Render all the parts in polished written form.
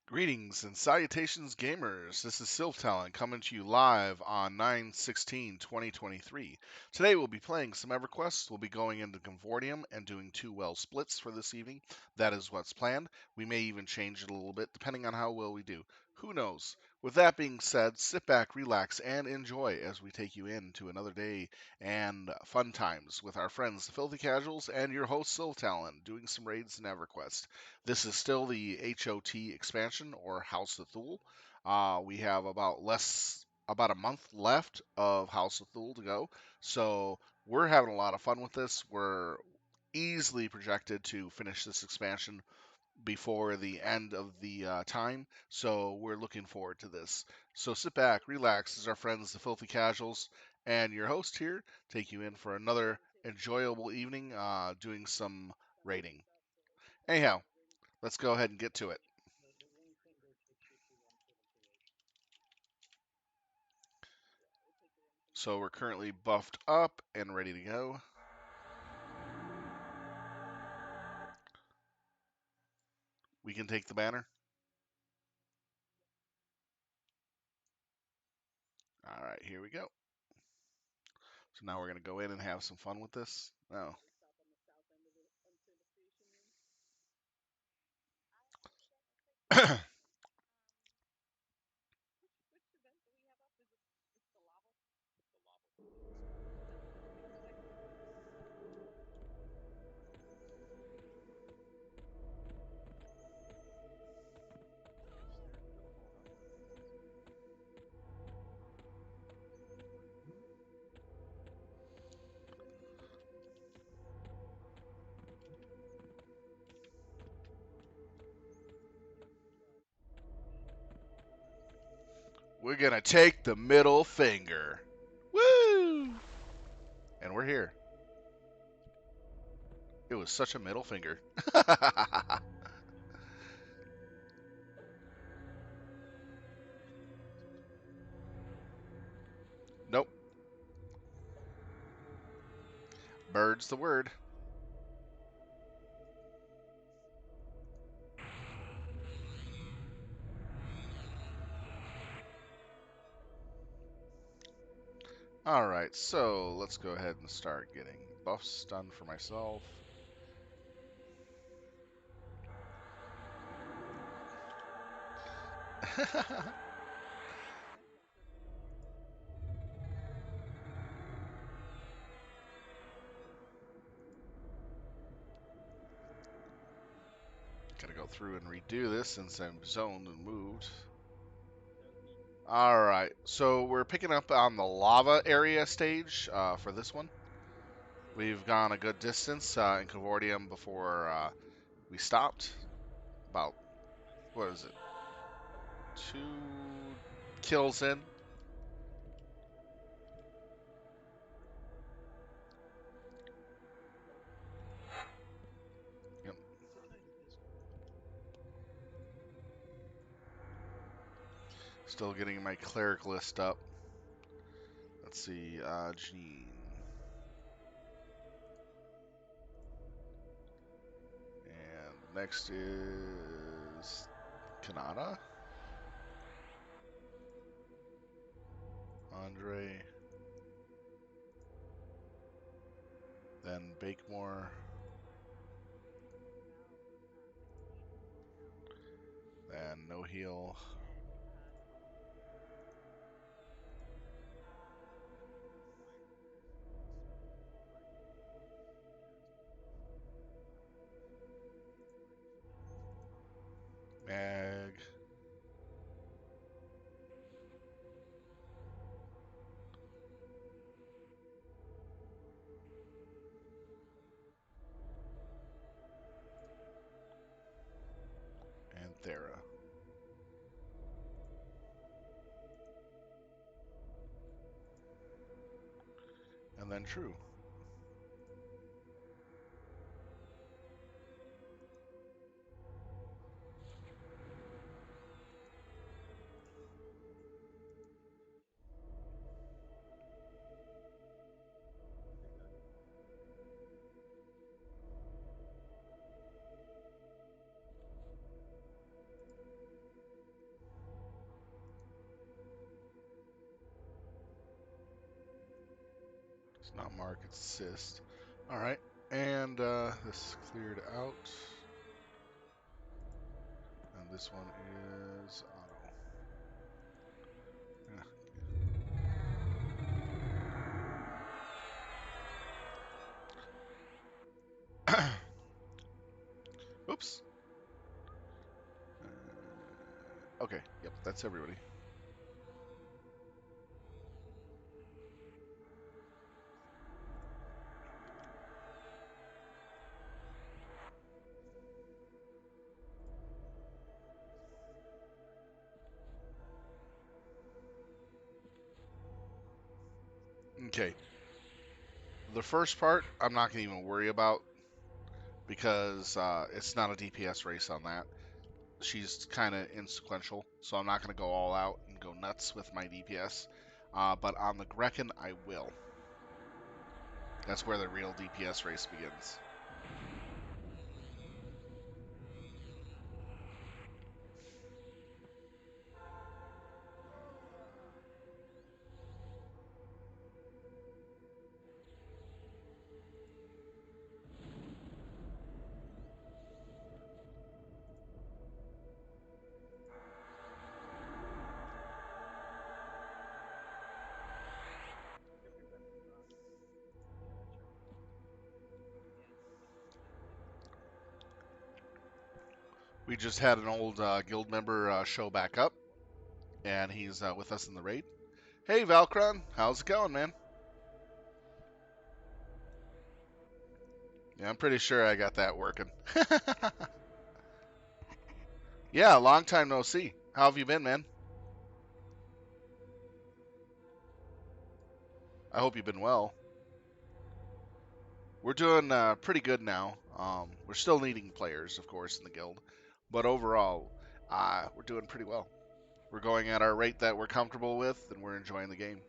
Greetings and salutations, gamers. This is Sylph Talent coming to you live on 9/16/2023. Today we'll be playing some Everquest. We'll be going into Convorteum and doing 2 well splits for this evening. That is what's planned. We may even change it a little bit depending on how well we do. Who knows? With that being said, sit back, relax, and enjoy as we take you into another day and fun times with our friends, the Filthy Casuals, and your host, Sylph Talent, doing some raids in Everquest. This is still the HoT expansion or House of Thule. We have about a month left of House of Thule to go, so we're having a lot of fun with this. We're easily projected to finish this expansion before the end of the time, so we're looking forward to this. So sit back, relax, as our friends, the Filthy Casuals, and your host here take you in for another enjoyable evening doing some raiding. Anyhow, let's go ahead and get to it. So we're currently buffed up and ready to go. We can take the banner. All right, here we go. So now we're going to go in and have some fun with this. Oh. We're going to take the middle finger. Woo! And we're here. It was such a middle finger. Nope. Bird's the word. All right, so let's go ahead and start getting buffs done for myself. Gotta go through and redo this since I'm zoned and moved. All right, so we're picking up on the lava area stage for this one. We've gone a good distance in Convorteum before we stopped. About, what is it, 2 kills in. Yep. Still getting my cleric list up. Let's see, Gene. And next is Kanata, Andre, then Bakemore, then No Heal, Mag, and Thera. And then True. Not mark, it's assist. All right, and this cleared out, and this one is auto. Yeah. Oops. Okay, yep, that's everybody. Okay, the first part I'm not gonna even worry about because it's not a DPS race on that. She's kind of insequential, so I'm not gonna go all out and go nuts with my DPS. But on the Grecken, I will. That's where the real DPS race begins. We just had an old guild member show back up, and he's with us in the raid. Hey, Valkron, how's it going, man? Yeah, I'm pretty sure I got that working. Yeah, long time no see. How have you been, man? I hope you've been well. We're doing pretty good now. We're still needing players, of course, in the guild, but overall, we're doing pretty well. We're going at our rate that we're comfortable with, and we're enjoying the game.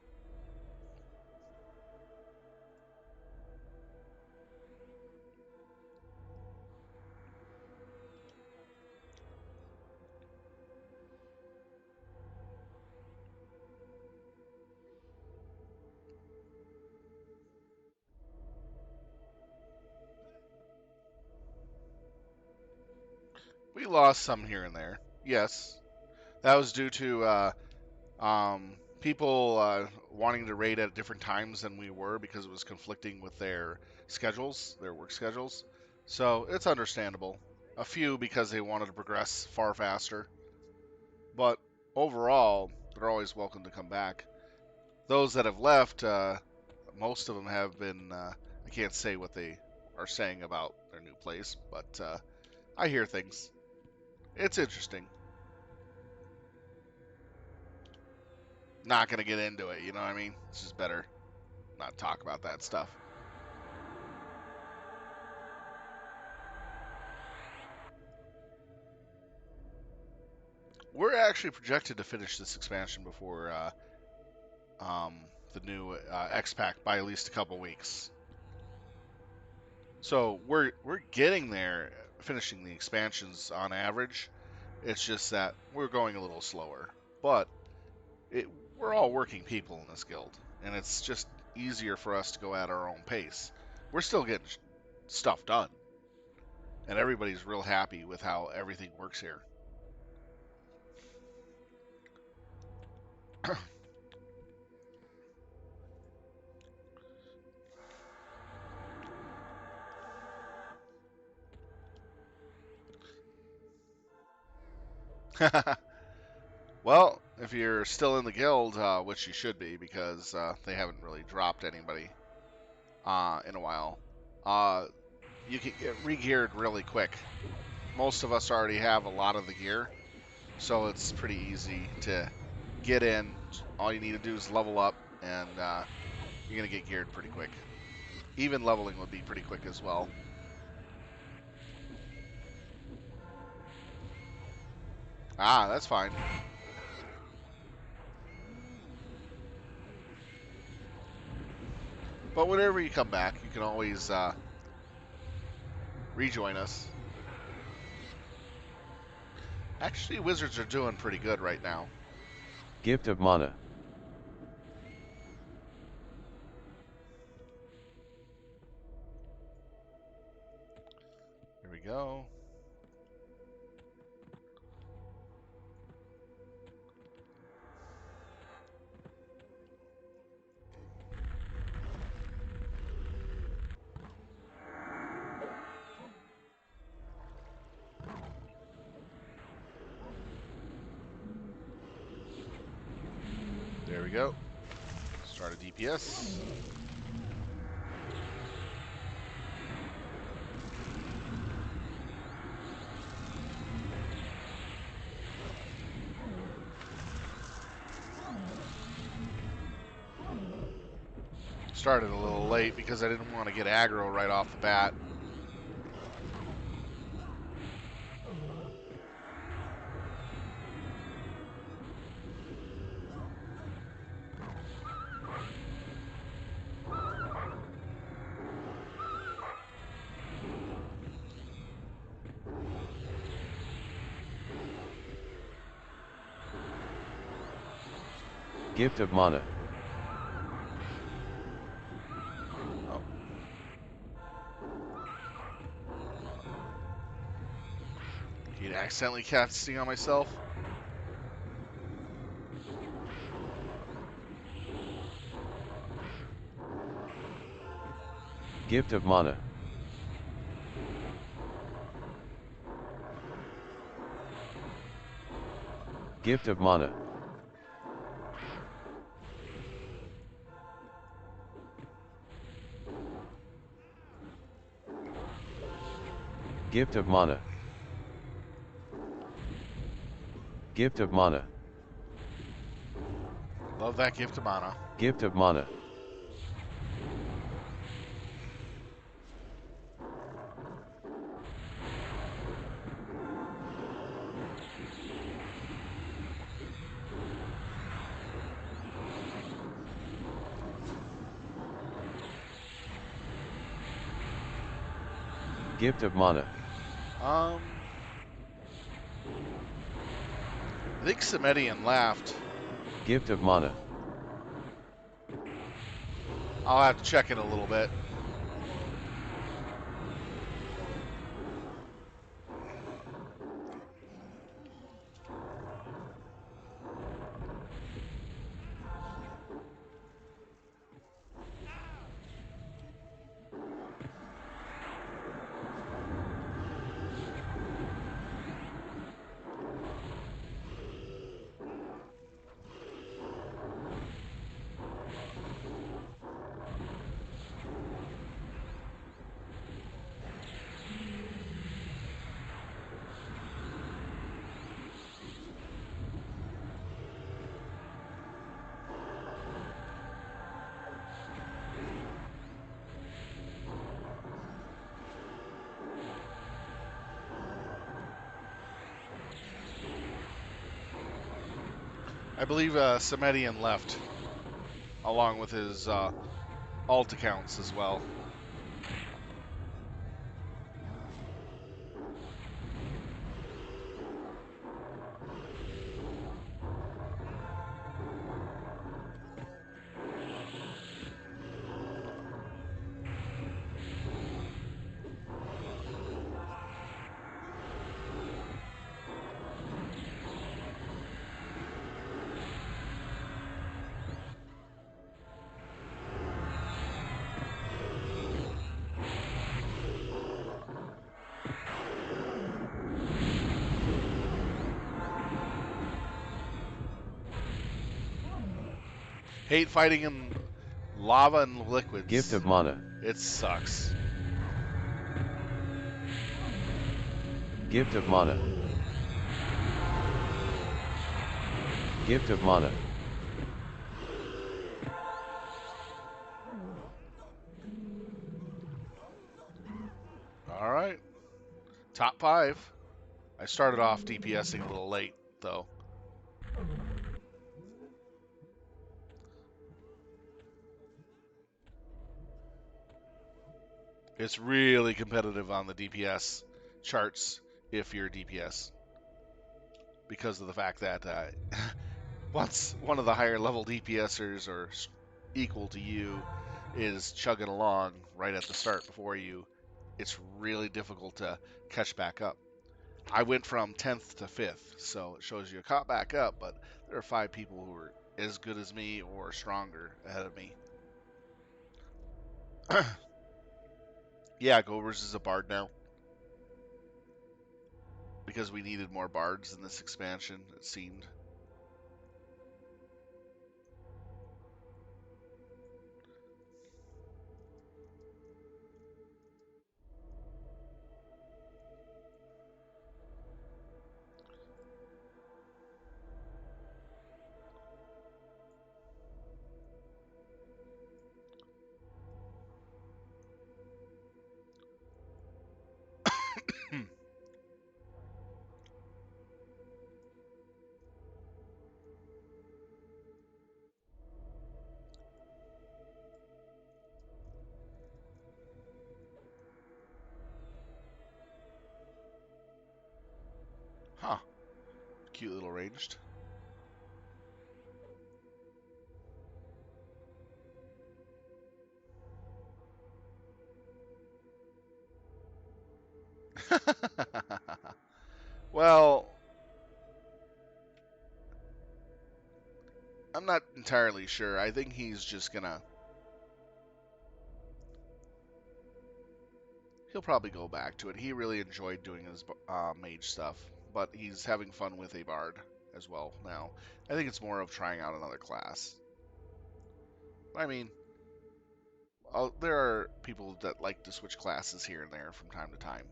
We lost some here and there. Yes, that was due to people wanting to raid at different times than we were because it was conflicting with their schedules, their work schedules. So it's understandable. A few because they wanted to progress far faster, but overall, they're always welcome to come back. Those that have left, most of them have been. I can't say what they are saying about their new place, but I hear things. It's interesting. Not gonna get into it, you know what I mean? It's just better not talk about that stuff. We're actually projected to finish this expansion before the new X Pack by at least a couple weeks. So we're getting there, finishing the expansions on average. It's just that we're going a little slower, but it, we're all working people in this guild, and it's just easier for us to go at our own pace. We're still getting stuff done, and everybody's real happy with how everything works here. Well, if you're still in the guild, which you should be because they haven't really dropped anybody in a while, uh, you can get re-geared really quick. Most of us already have a lot of the gear, so it's pretty easy to get in. All you need to do is level up, and you're going to get geared pretty quick. Even leveling would be pretty quick as well. Ah, that's fine. But whenever you come back, you can always rejoin us. Actually, wizards are doing pretty good right now. Gift of mana. go. There we go. Start a DPS. Started a little late because I didn't want to get aggro right off the bat. Gift of mana. Oh. He'd accidentally casting on myself. Gift of mana. Gift of mana. Gift of mana. Gift of mana. Love that gift of mana. Gift of mana. Gift of mana. I think Semedian laughed. Gift of mana. I'll have to check in a little bit. I believe Semedian left, along with his alt accounts as well. Hate fighting in lava and Gift liquids. of mana. It sucks. Gift of mana. Gift of mana. All right. Top 5. I started off DPSing a little late, though. It's really competitive on the DPS charts if you're DPS, because of the fact that once one of the higher level DPSers or equal to you is chugging along right at the start before you, it's really difficult to catch back up. I went from 10th to 5th, so it shows you I caught back up, but there are 5 people who are as good as me or stronger ahead of me. Yeah, Govers is a bard now because we needed more bards in this expansion, it seemed. Huh. Cute little ranged. Well, I'm not entirely sure. I think he's just gonna. He'll probably go back to it. He really enjoyed doing his mage stuff, but he's having fun with a bard as well now. I think it's more of trying out another class. I mean, there are people that like to switch classes here and there from time to time.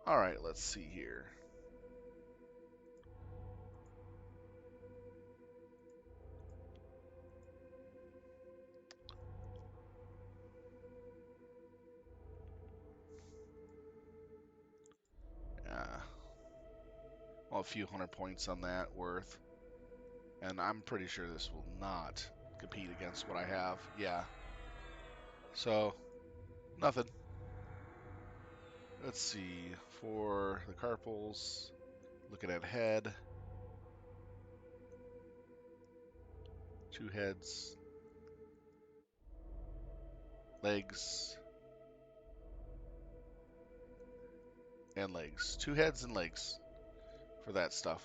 All right, let's see here. Yeah, well, a few hundred points on that worth, and I'm pretty sure this will not compete against what I have. Yeah, so nothing. Let's see for the carpals. Looking at head, 2 heads, legs, and legs. 2 heads and legs for that stuff.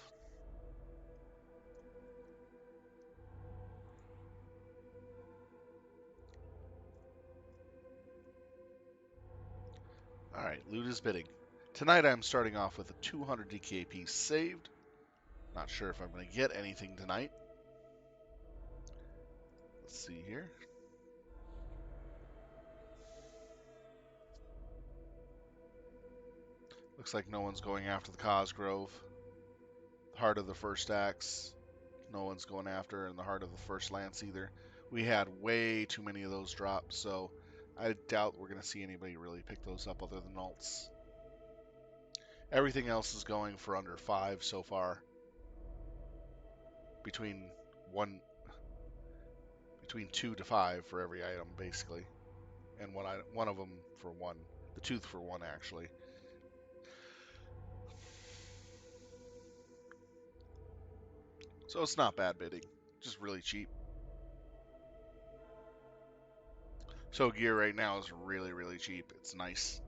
All right, loot is bidding. Tonight I'm starting off with a 200 DK piece saved. Not sure if I'm going to get anything tonight. Let's see here. Looks like no one's going after the Cosgrove. Heart of the first axe. No one's going after in the heart of the first lance either. We had way too many of those drops, so I doubt we're going to see anybody really pick those up other than alts. Everything else is going for under 5 so far. Between 2 to 5 for every item, basically, and one of them for 1. The tooth for 1, actually. So it's not bad bidding, just really cheap. So gear right now is really, really cheap. It's nice.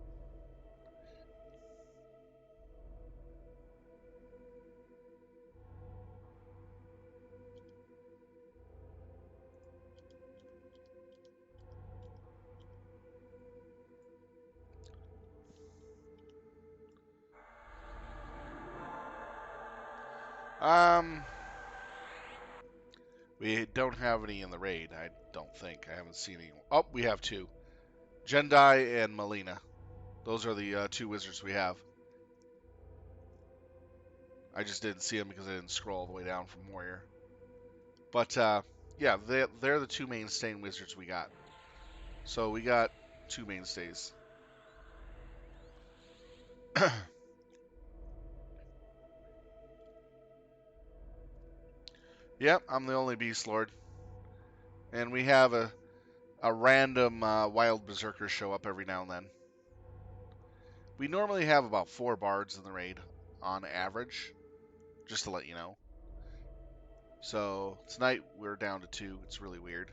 Um, we don't have any in the raid. I don't think. I haven't seen any. Oh, we have 2. Jendai and Melina. Those are the 2 wizards we have. I just didn't see them because I didn't scroll all the way down from Warrior. But yeah, they're the 2 mainstay wizards we got. So we got 2 mainstays. Yep, I'm the only Beastlord. And we have a random wild berserker show up every now and then. We normally have about 4 bards in the raid on average, just to let you know. So tonight we're down to 2. It's really weird.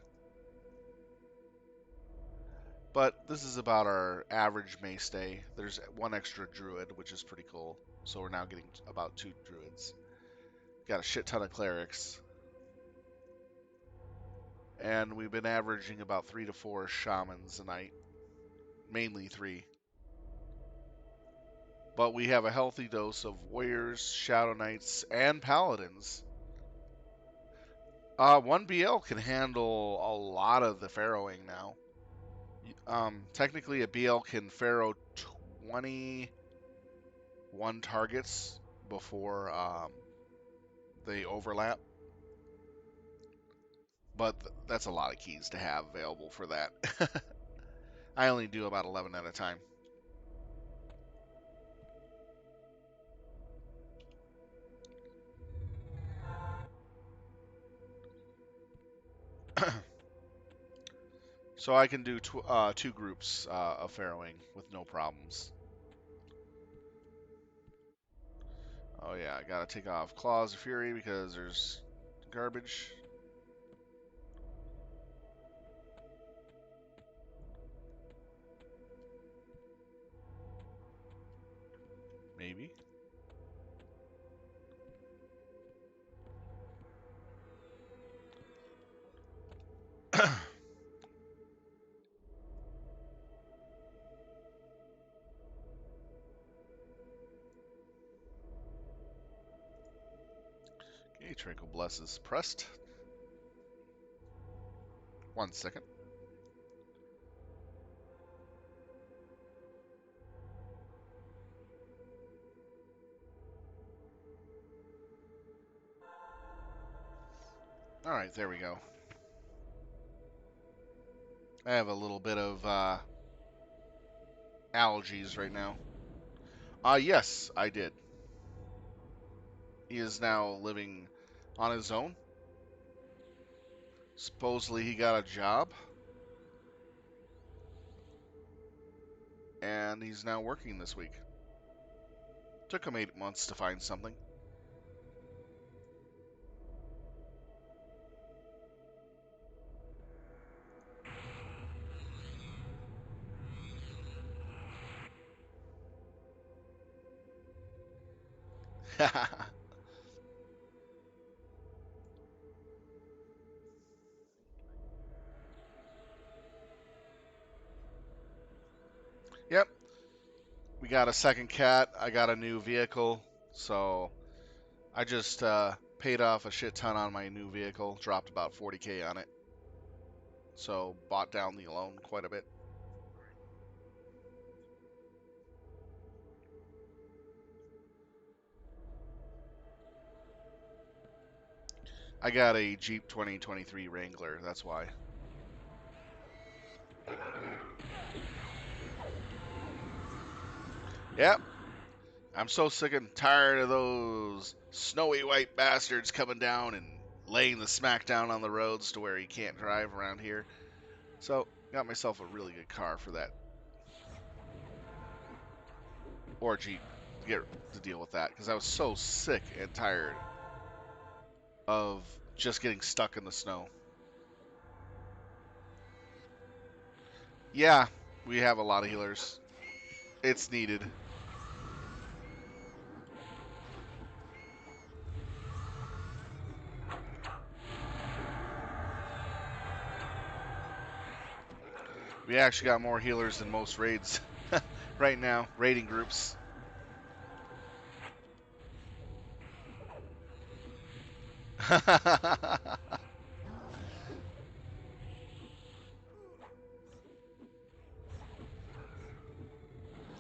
But this is about our average mainstay. There's one extra druid, which is pretty cool. So we're now getting about 2 druids. Got a shit ton of clerics. And we've been averaging about 3 to 4 shamans a night. Mainly 3. But we have a healthy dose of warriors, shadow knights, and paladins. 1 BL can handle a lot of the farrowing now. Technically, a BL can farrow 21 targets before they overlap. But that's a lot of keys to have available for that. I only do about 11 at a time. So I can do 2 groups of farrowing with no problems. Oh yeah, I gotta take off Claws of Fury because there's garbage. Maybe. Okay, Tranquil Bless is pressed. 1 second. Alright, there we go. I have a little bit of allergies right now. Yes, I did. He is now living on his own. Supposedly he got a job. And he's now working this week. Took him 8 months to find something. Yep. We got a second cat. I got a new vehicle. So I just paid off a shit ton on my new vehicle. Dropped about 40K on it. So bought down the loan quite a bit. I got a Jeep 2023 Wrangler. That's why. Yep. I'm so sick and tired of those snowy white bastards coming down and laying the smack down on the roads to where you can't drive around here. So, got myself a really good car for that. Or Jeep to deal with that. Because I was so sick and tired of just getting stuck in the snow. Yeah, we have a lot of healers. It's needed. We actually got more healers than most raids right now, raiding groups.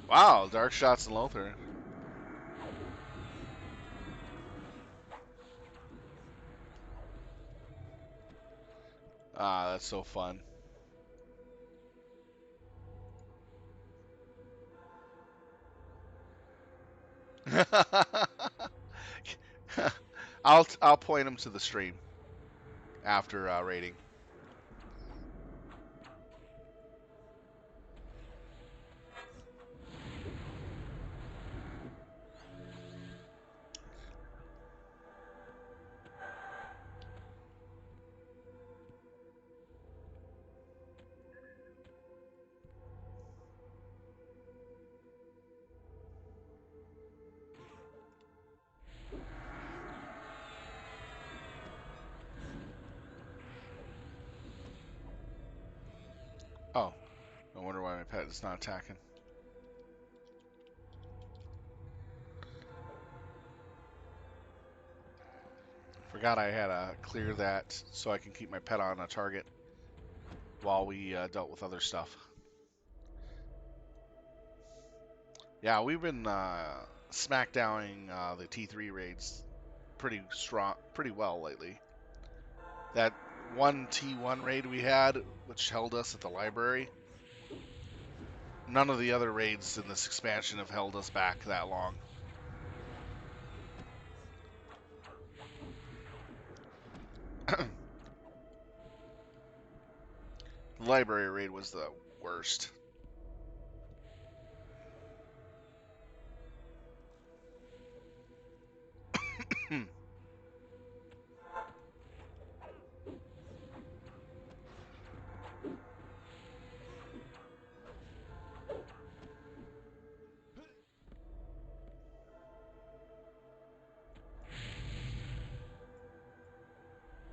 Wow, dark shots and Lothar. Ah, that's so fun. I'll point him to the stream after raiding. Oh, I wonder why my pet is not attacking. Forgot I had to clear that so I can keep my pet on a target while we dealt with other stuff. Yeah, we've been smackdowning the T3 raids pretty strong, pretty well lately. That one T1 raid we had, which held us at the library, none of the other raids in this expansion have held us back that long. The library raid was the worst.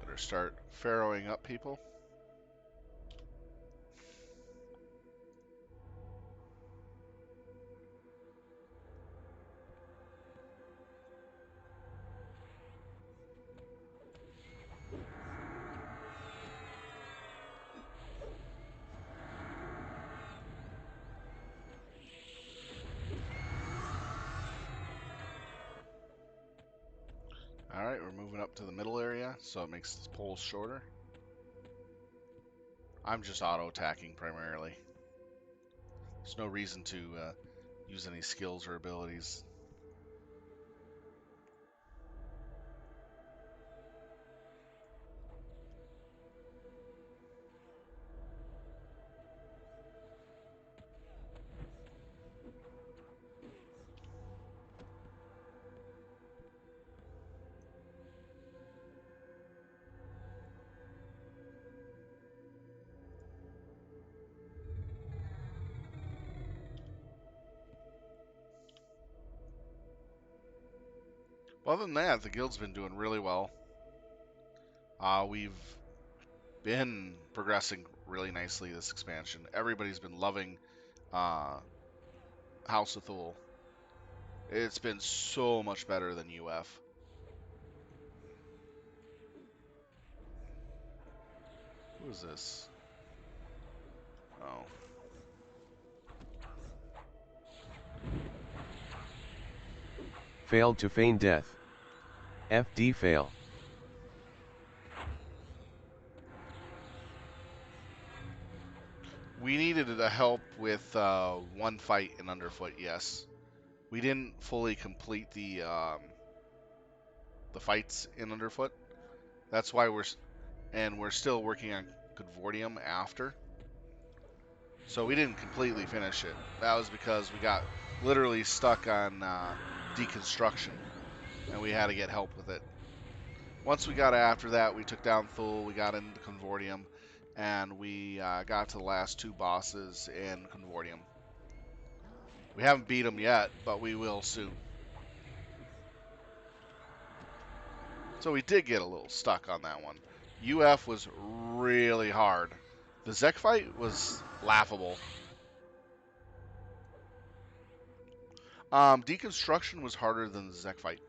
Better start farrowing up people. Alright, we're moving up to the middle area, so it makes the poles shorter. I'm just auto-attacking primarily. There's no reason to use any skills or abilities. Other than that, the guild's been doing really well. We've been progressing really nicely this expansion. Everybody's been loving House of Thule. It's been so much better than UF. Who is this? Oh. Failed to feign death. FD fail. We needed a help with one fight in Underfoot, yes. We didn't fully complete the fights in Underfoot. That's why we're still working on Convorteum after. So we didn't completely finish it. That was because we got literally stuck on deconstruction, and we had to get help with it. Once we got after that, we took down Thule, we got into Convorteum, and we got to the last two bosses in Convorteum. We haven't beat them yet, but we will soon. So we did get a little stuck on that one. UF was really hard. The Zek fight was laughable. Deconstruction was harder than the Zek fight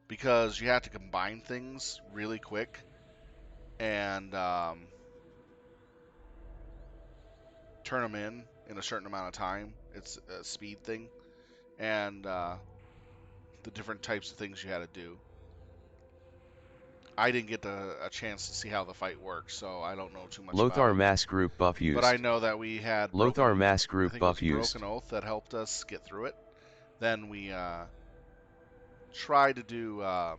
because you had to combine things really quick and turn them in a certain amount of time. It's a speed thing, and the different types of things you had to do. I didn't get a chance to see how the fight works, so I don't know too much about Lothar it. mass group buff But I used. know that we had Lothar broken. mass I group think it was buff used. Broken Oath that helped us get through it. Then we tried to do um,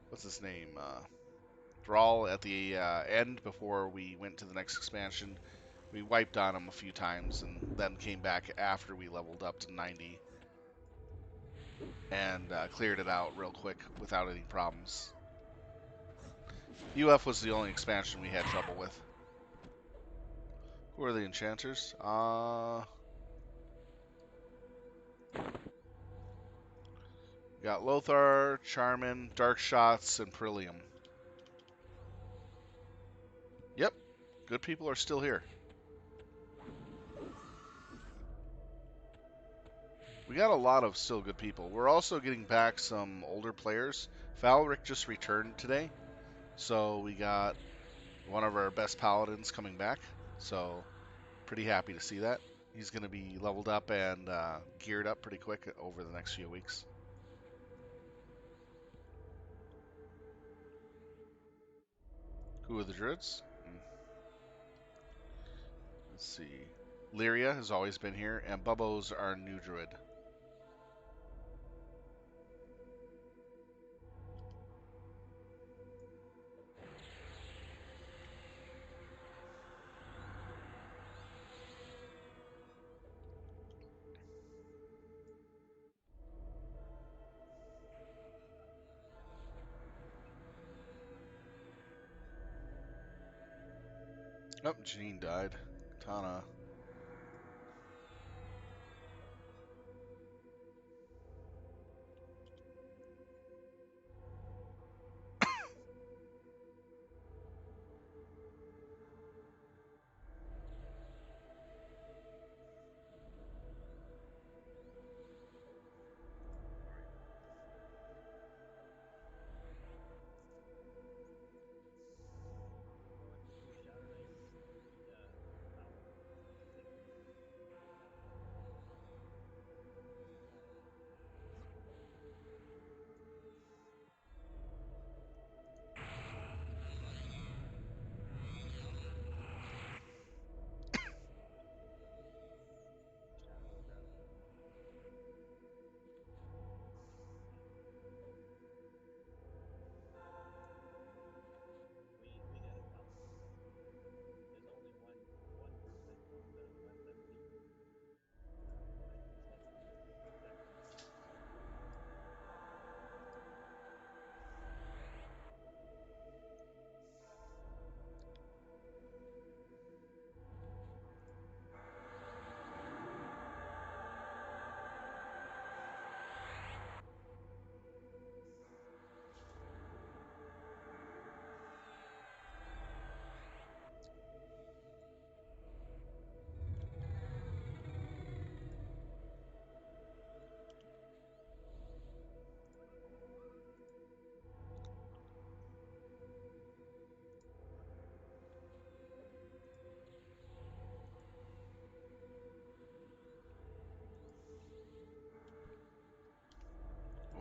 what's his name? Thrall at the end before we went to the next expansion. We wiped on him a few times and then came back after we leveled up to 90 and cleared it out real quick without any problems. UF was the only expansion we had trouble with. Who are the enchanters? We got Lothar, Charmin, Dark Shots, and Prillium. Yep, good people are still here. We got a lot of still good people. We're also getting back some older players. Valric just returned today, so we got one of our best paladins coming back. So pretty happy to see that. He's going to be leveled up and geared up pretty quick over the next few weeks. Who are the druids? Let's see. Lyria has always been here, and Bubbo's our new druid. Oh, Janine died. Tana.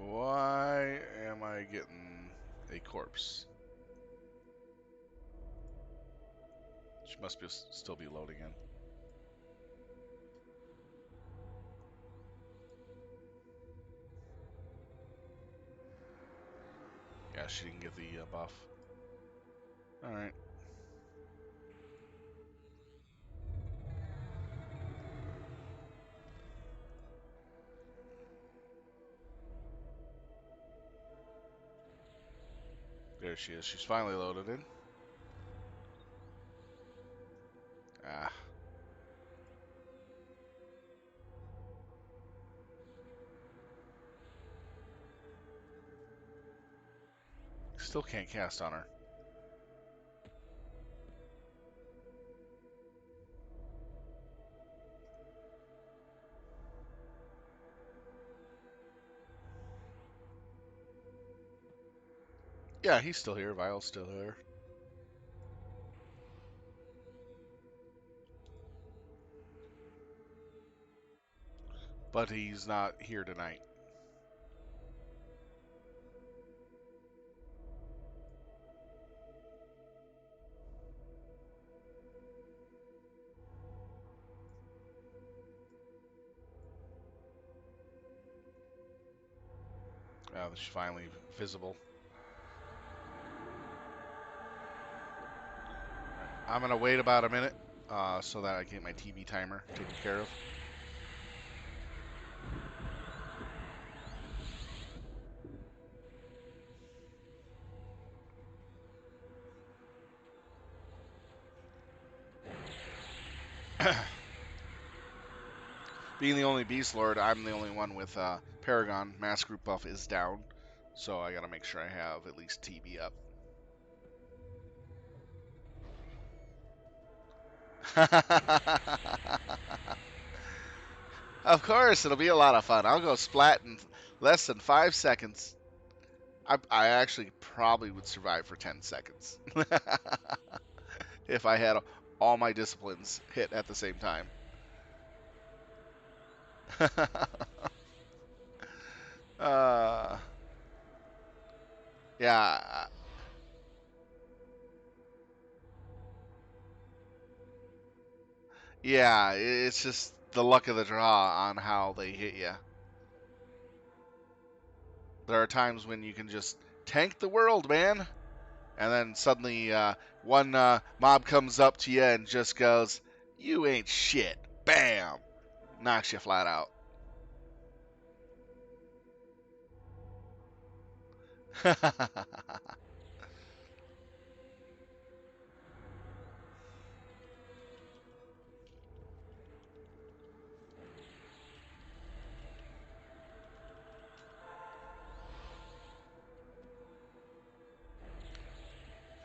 Why am I getting a corpse? She must be still be loading in. Yeah, she didn't get the buff. All right. There she is. She's finally loaded in. Ah, still can't cast on her. Yeah, he's still here. Vile's still here. But he's not here tonight. She's finally visible. I'm gonna wait about a minute so that I can get my TV timer taken care of. Being the only Beastlord, I'm the only one with Paragon. Mass group buff is down, so I gotta make sure I have at least TB up. Of course, it'll be a lot of fun. I'll go splat in less than 5 seconds. I actually probably would survive for 10 seconds if I had all my disciplines hit at the same time. uh, yeah, yeah, it's just the luck of the draw on how they hit you. There are times when you can just tank the world, man, and then suddenly one mob comes up to you and just goes, "You ain't shit." Bam, knocks you flat out.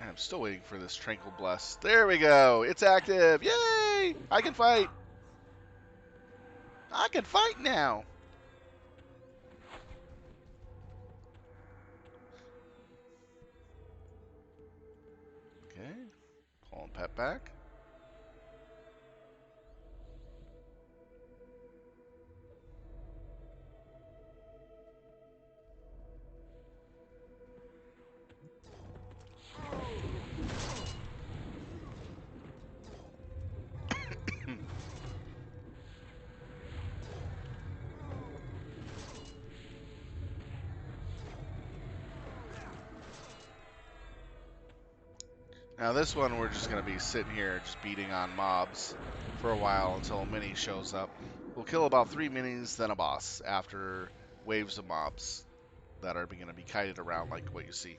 I'm still waiting for this Tranquil Bless. There we go. It's active. Yay! I can fight. I can fight now. Okay. Pulling pet back. Now this one we're just going to be sitting here just beating on mobs for a while until a mini shows up. We'll kill about 3 minis, then a boss after waves of mobs that are going to be kited around like what you see.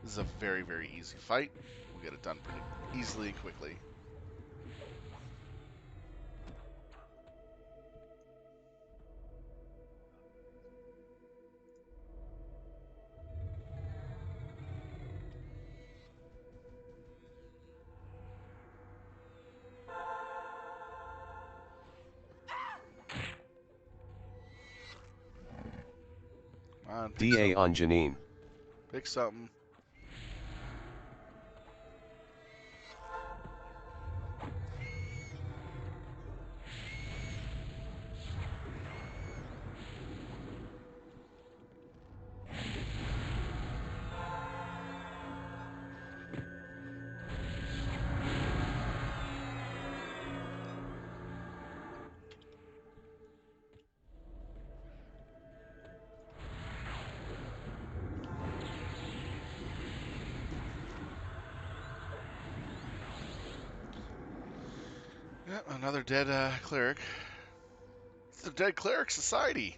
This is a very, very easy fight. We'll get it done pretty easily and quickly. Come on, pick DA something. on Janine. Pick something. Yep, another dead cleric. It's the Dead Cleric Society.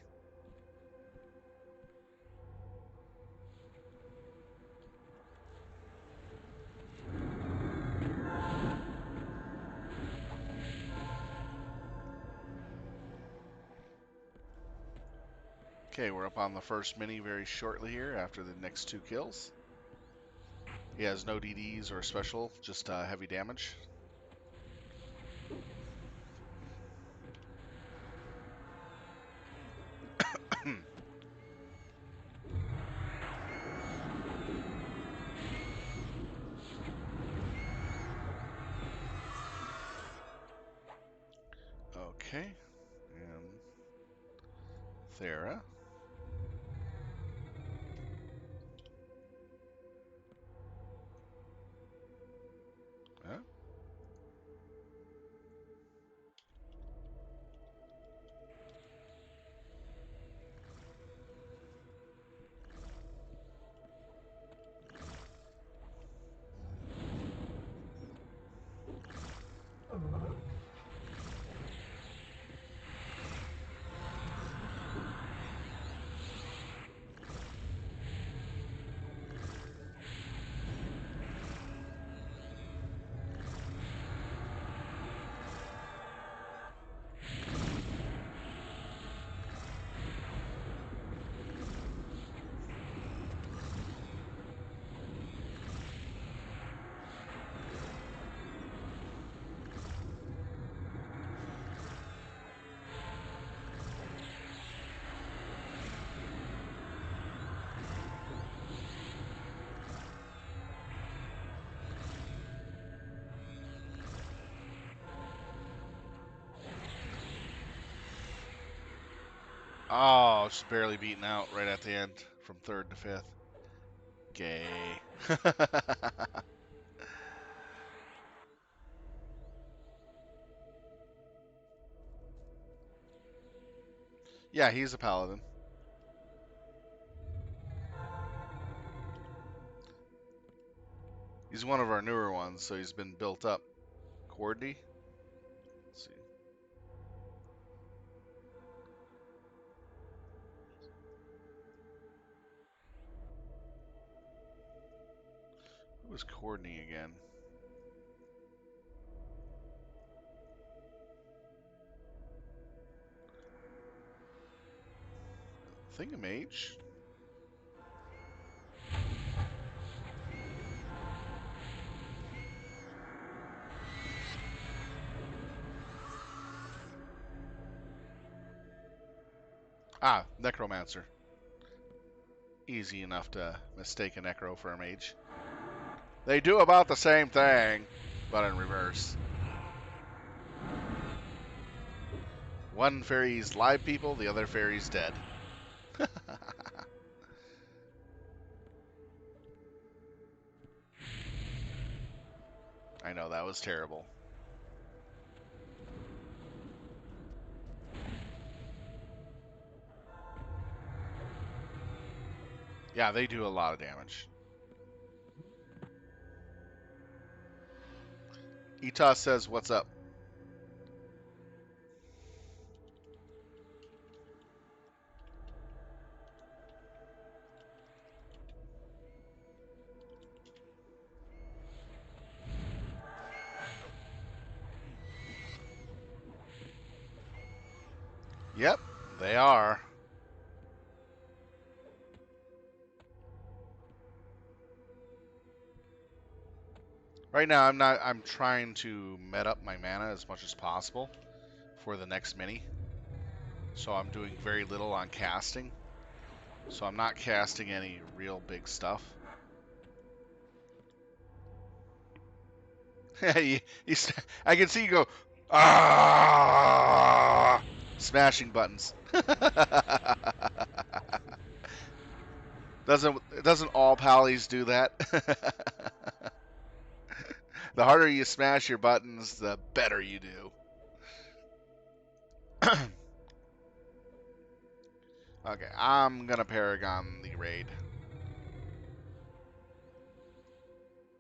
Okay, we're up on the first mini very shortly here after the next 2 kills. He has no DDs or special, just heavy damage. Okay, and Thera. Huh? Oh, just barely beaten out right at the end from third to fifth. Gay. Yeah, he's a paladin. He's one of our newer ones, so he's been built up. Cordy? Let's see. Who was Courtney again? Thingamage? Ah, Necromancer. Easy enough to mistake a Necro for a mage. They do about the same thing, but in reverse. One fairy's live people, the other fairy's dead. I know, that was terrible. Yeah, they do a lot of damage. Etos says, what's up? Yep, they are. Right now, I'm trying to met up my mana as much as possible for the next mini. So I'm doing very little on casting. So I'm not casting any real big stuff. I can see you go, ah, smashing buttons. Doesn't all pallies do that? The harder you smash your buttons, the better you do. Okay, I'm gonna Paragon the raid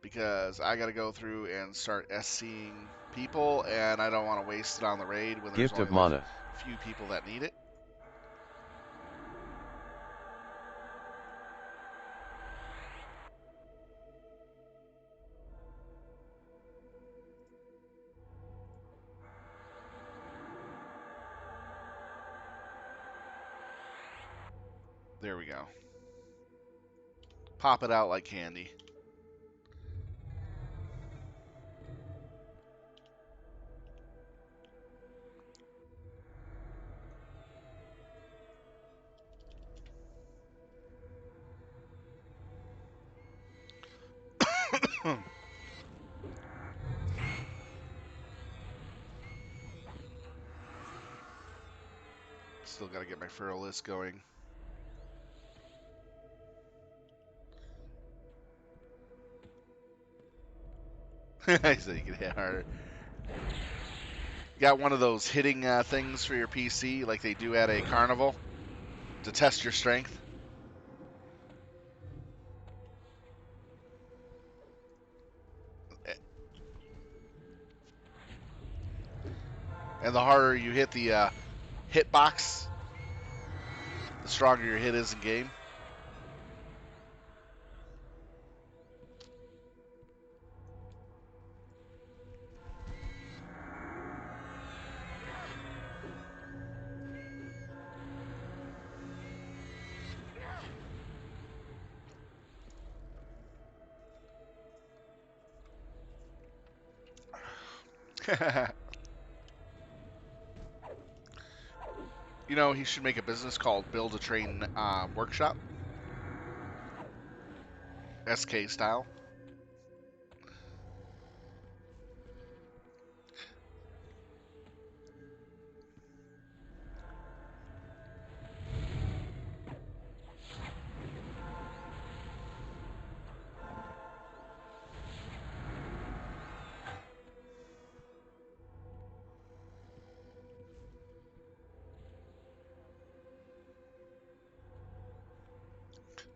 because I gotta go through and start SCing people, and I don't want to waste it on the raid when there's Gift only of like mana. a few people that need it. There we go. Pop it out like candy. Still gotta get my furrow list going. So you can hit harder. You got one of those hitting things for your PC like they do at a carnival to test your strength. And the harder you hit the hit box, the stronger your hit is in game. You know, he should make a business called Build a Train Workshop, SK style.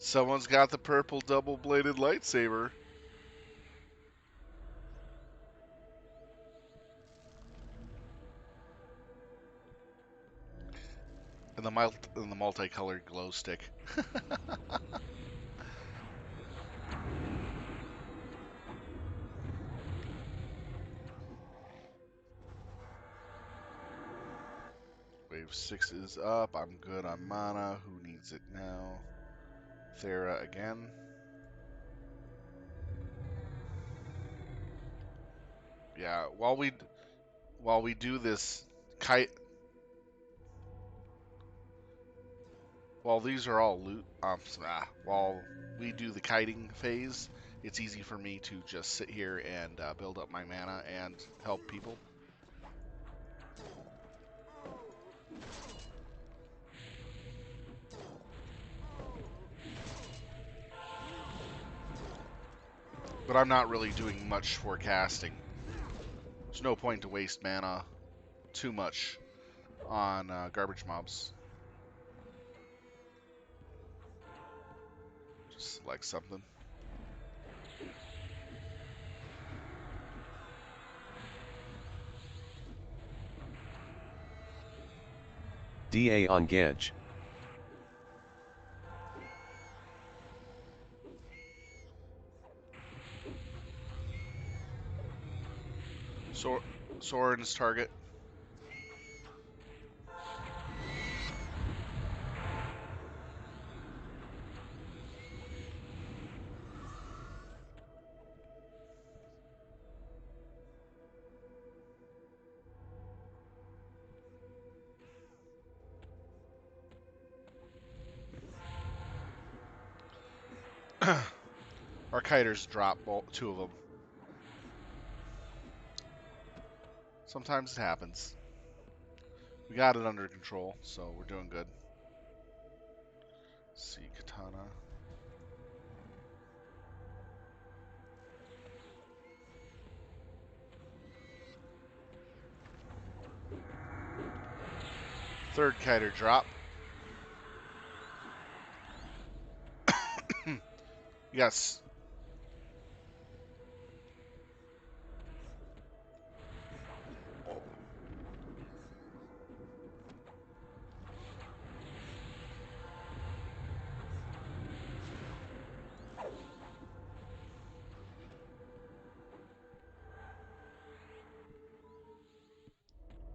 Someone's got the purple double-bladed lightsaber. And the multicolored glow stick. Wave 6 is up. I'm good on mana. Who needs it now? Thera again. Yeah, while we do this kite, while these are all loot, while we do the kiting phase, it's easy for me to just sit here and build up my mana and help people. But I'm not really doing much for casting. There's no point to waste mana too much on garbage mobs. Just select something. DA on Gedge. Soren's target. Our kiters drop two of them. Sometimes it happens. We got it under control, so we're doing good. Let's see, Katana. Third kiter drop. Yes.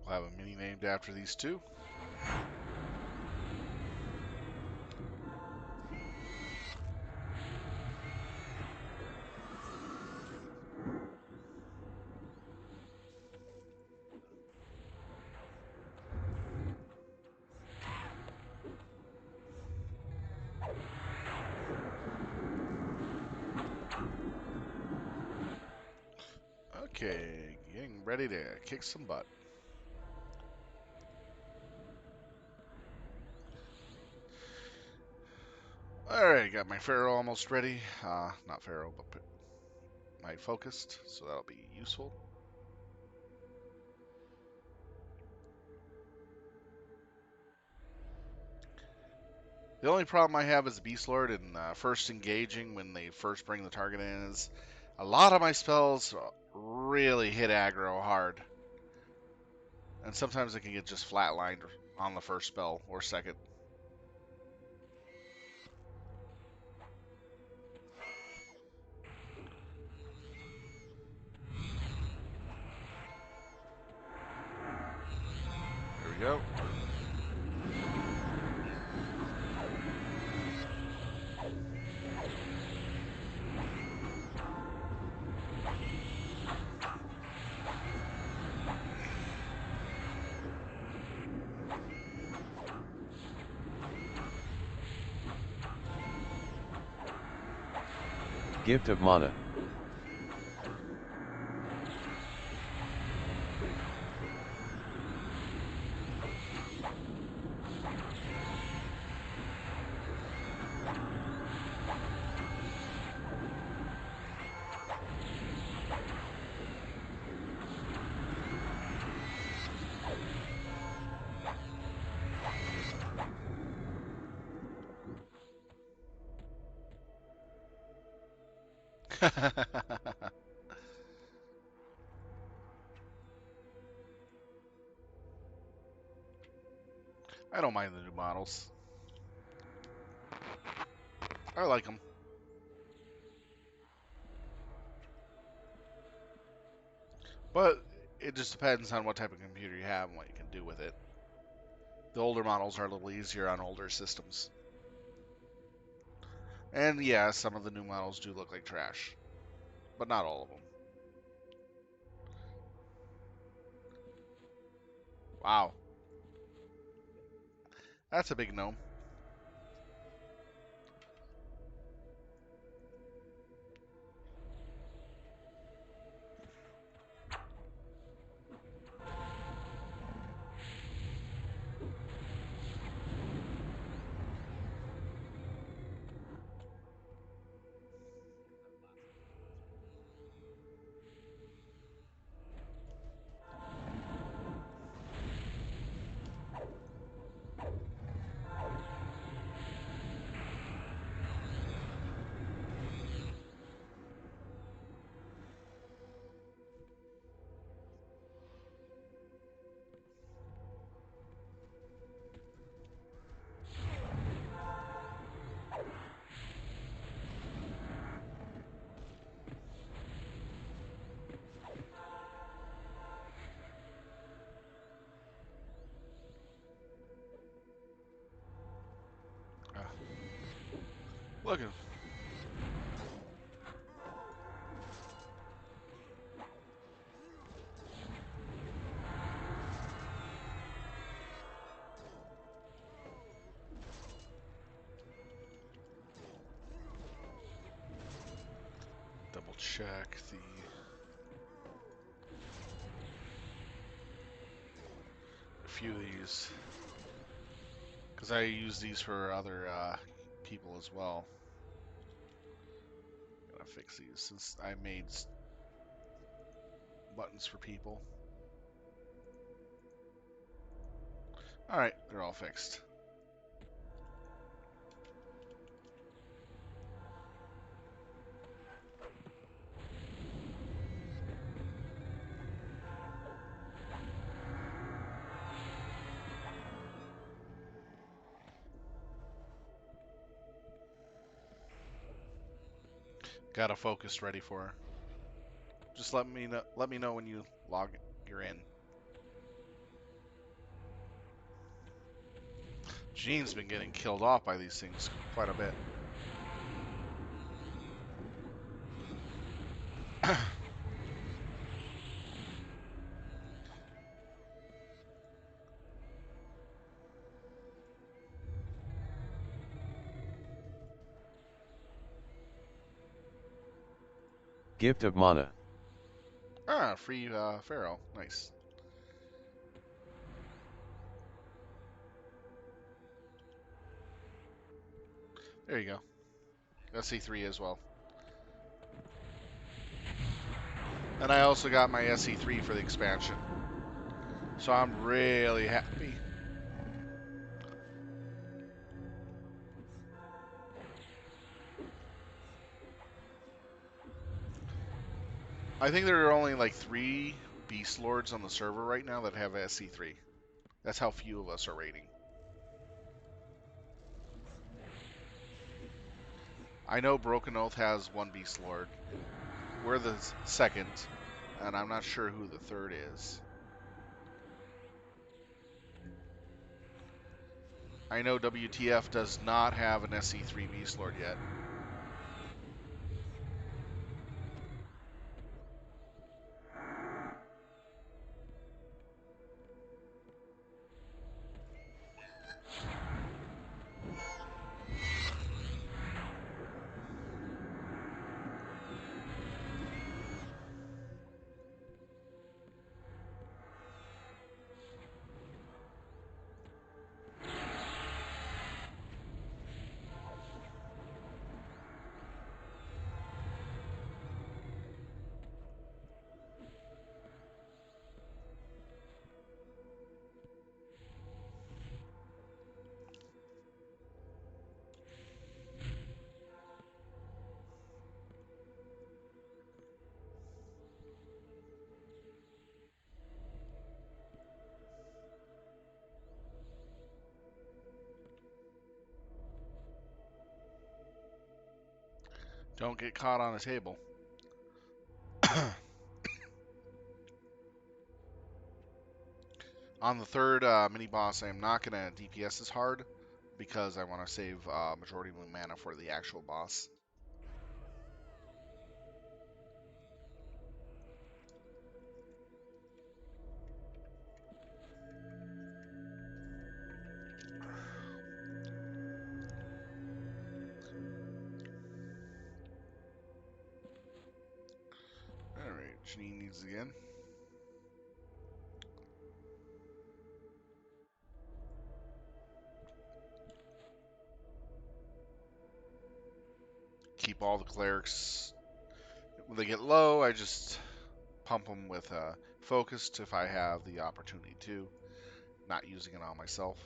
We'll have a mini named after these two. Okay, getting ready to kick some butt. Alright, got my Pharaoh almost ready. Not Pharaoh, but my focused, so that'll be useful. The only problem I have as a Beastlord in first engaging when they first bring the target in is a lot of my spells really hit aggro hard. And sometimes it can get just flatlined on the first spell or second. There we go. Gift of mana. I don't mind the new models. I like them. But it just depends on what type of computer you have and what you can do with it. The older models are a little easier on older systems. And yeah, some of the new models do look like trash, but not all of them. Wow, that's a big gnome. Uh, Look at double check a few of these because I use these for other people as well. Gotta fix these since I made buttons for people. All right, they're all fixed. Got a focus ready for her. Just let me know. Let me know when you're in. Gene's been getting killed off by these things quite a bit. Gift of mana. Free Pharaoh. Nice. There you go. SE3 as well. And I also got my SE3 for the expansion. So I'm really happy. I think there are only like 3 Beastlords on the server right now that have SE3. That's how few of us are raiding. I know Broken Oath has 1 Beastlord. We're the second, and I'm not sure who the third is. I know WTF does not have an SE3 Beastlord yet. Don't get caught on a table. On the third mini boss, I am not going to DPS as hard because I want to save majority of my mana for the actual boss. Alright, Janine needs it again. Keep all the clerics. When they get low, I just pump them with focused if I have the opportunity to. Not using it on myself.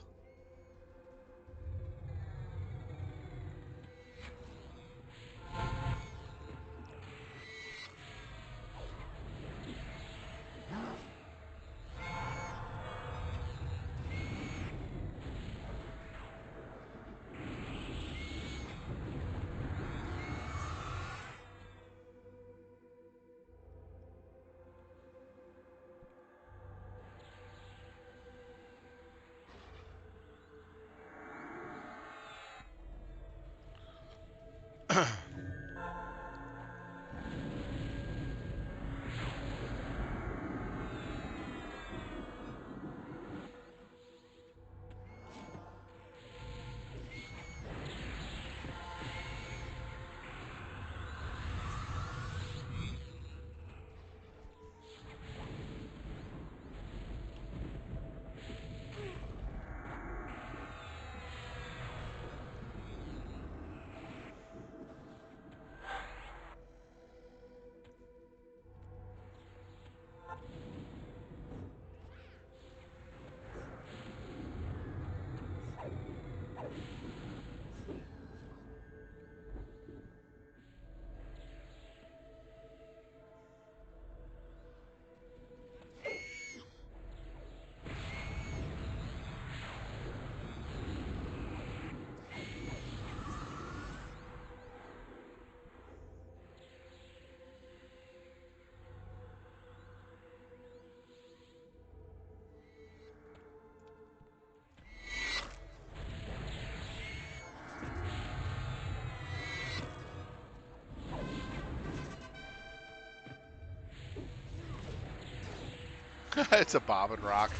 It's a bob and rock.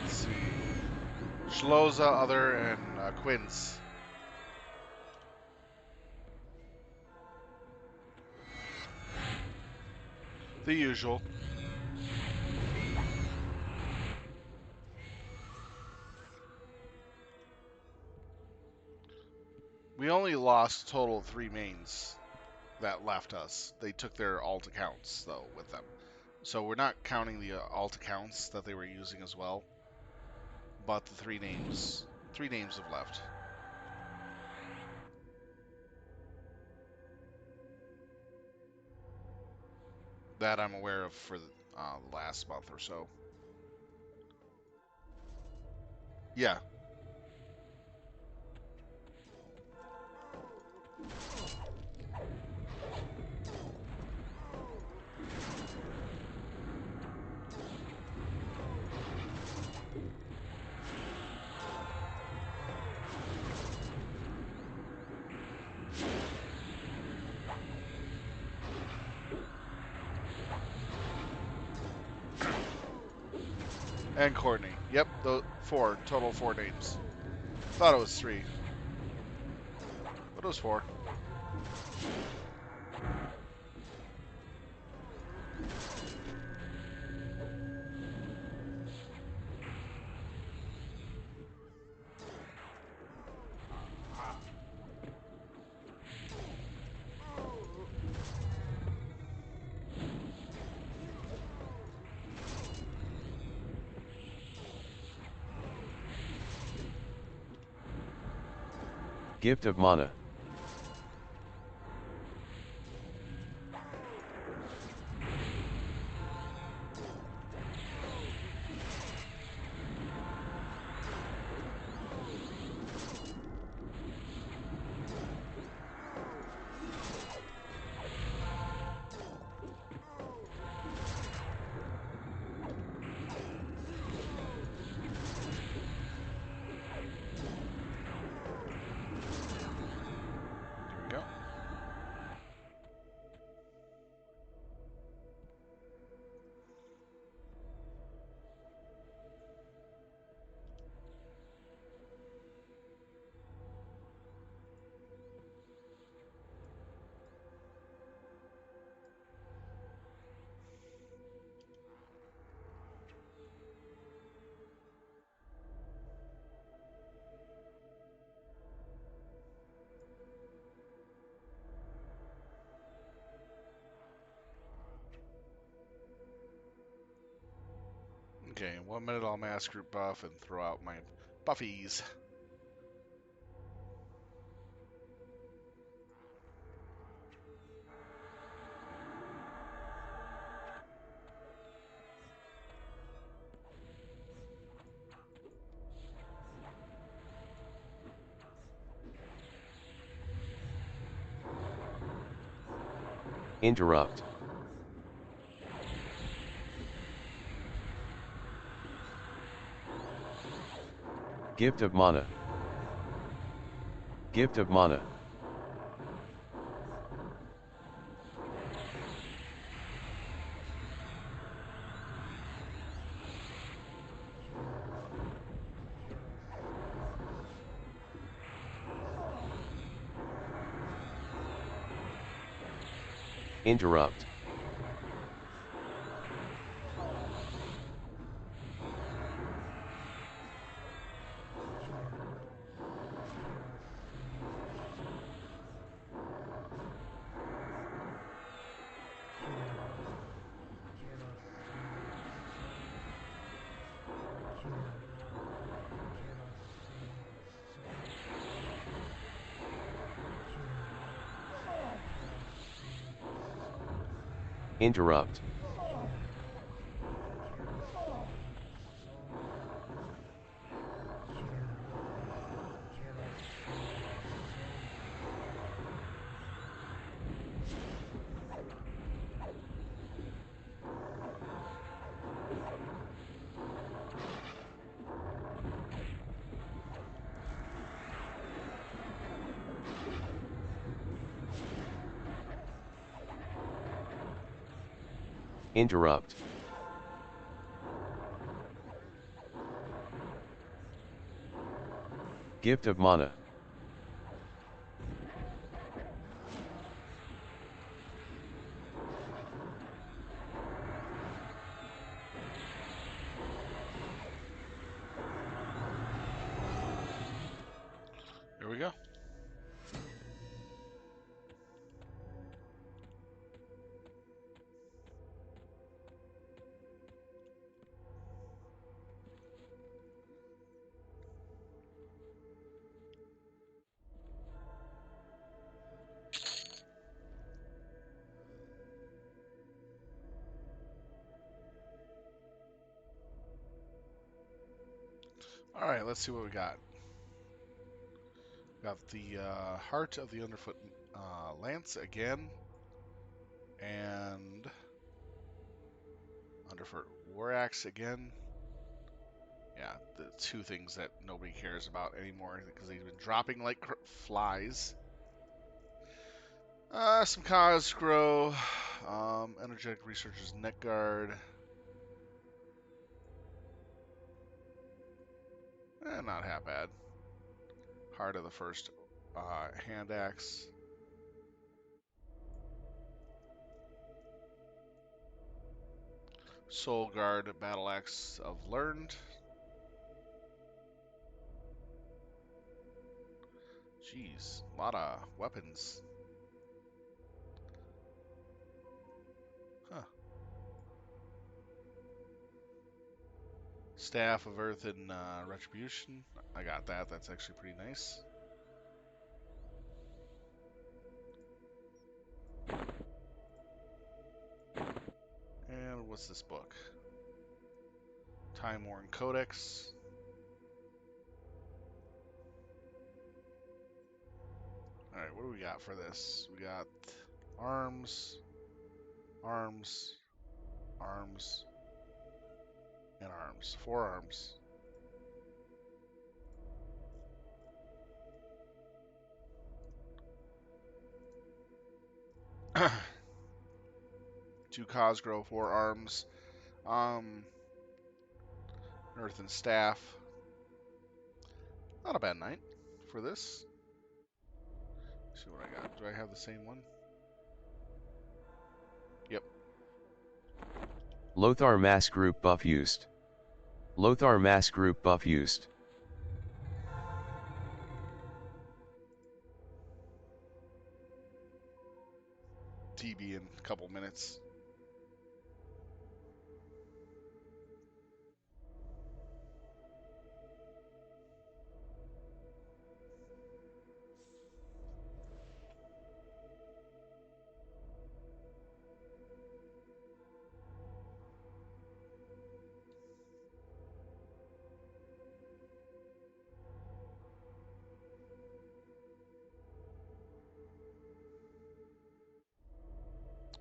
Let's see. Shloza, Other, and Quince. The usual. We only lost a total of 3 mains that left us. They took their alt accounts, though, with them. So we're not counting the alt accounts that they were using as well. But the 3 names have left. That I'm aware of for the last month or so. Yeah. And Courtney. Yep, the 4. Total 4 names. Thought it was 3. But it was 4. Gift of Mana. There we go. Okay, in 1 minute I'll mass group buff and throw out my buffies. Interrupt. Gift of Mana. Gift of Mana. Interrupt. Interrupt. Interrupt. Gift of Mana. Here we go. All right, let's see what we got. Got the Heart of the Underfoot Lance again, and Underfoot War Axe again. Yeah, the two things that nobody cares about anymore because they've been dropping like flies. Some Cosgrow, Energetic Researcher's Neck Guard. Not half bad. Heart of the First Hand Axe. Soul Guard Battle Axe of Learned. Jeez, a lot of weapons. Huh. Staff of Earth and Retribution. I got that. That's actually pretty nice. what's this book? Time Worn Codex. Alright, what do we got for this? We got arms, arms, arms, and arms. 4 arms. Two Cosgrove, 4 arms. Earth and Staff. Not a bad night for this. Let's see what I got. Do I have the same one? Yep. Lothar Mass Group buff used. Lothar Mass Group buff used. TB in a couple minutes.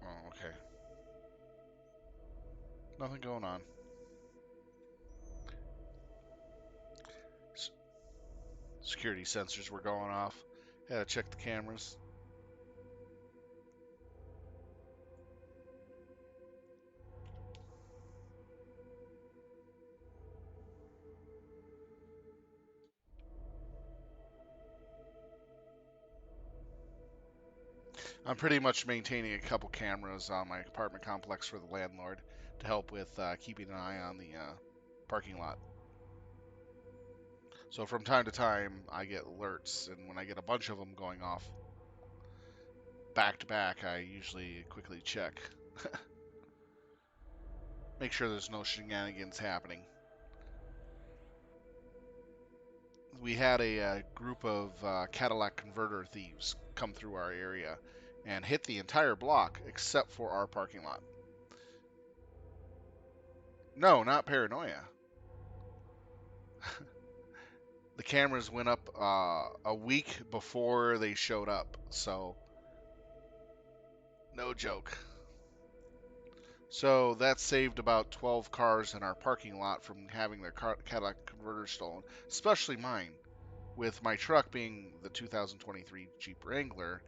Oh, okay. Nothing going on. Security sensors were going off. Had to check the cameras. I'm pretty much maintaining a couple cameras on my apartment complex for the landlord to help with keeping an eye on the parking lot. So from time to time, I get alerts, and when I get a bunch of them going off back to back, I usually quickly check. Make sure there's no shenanigans happening. We had a group of Cadillac converter thieves come through our area and hit the entire block except for our parking lot. No, not paranoia. The cameras went up a week before they showed up, so no joke. So that saved about 12 cars in our parking lot from having their Cadillac converters stolen, especially mine. With my truck being the 2023 Jeep Wrangler,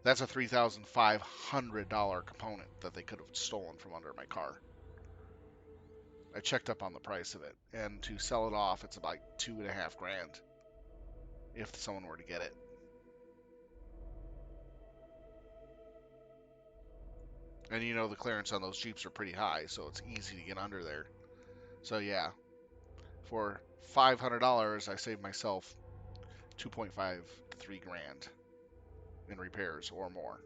that's a $3,500 component that they could have stolen from under my car. I checked up on the price of it, and to sell it off, it's about $2,500 if someone were to get it. And you know the clearance on those Jeeps are pretty high, so it's easy to get under there. So yeah, for $500, I saved myself 2.5 to 3 grand in repairs or more.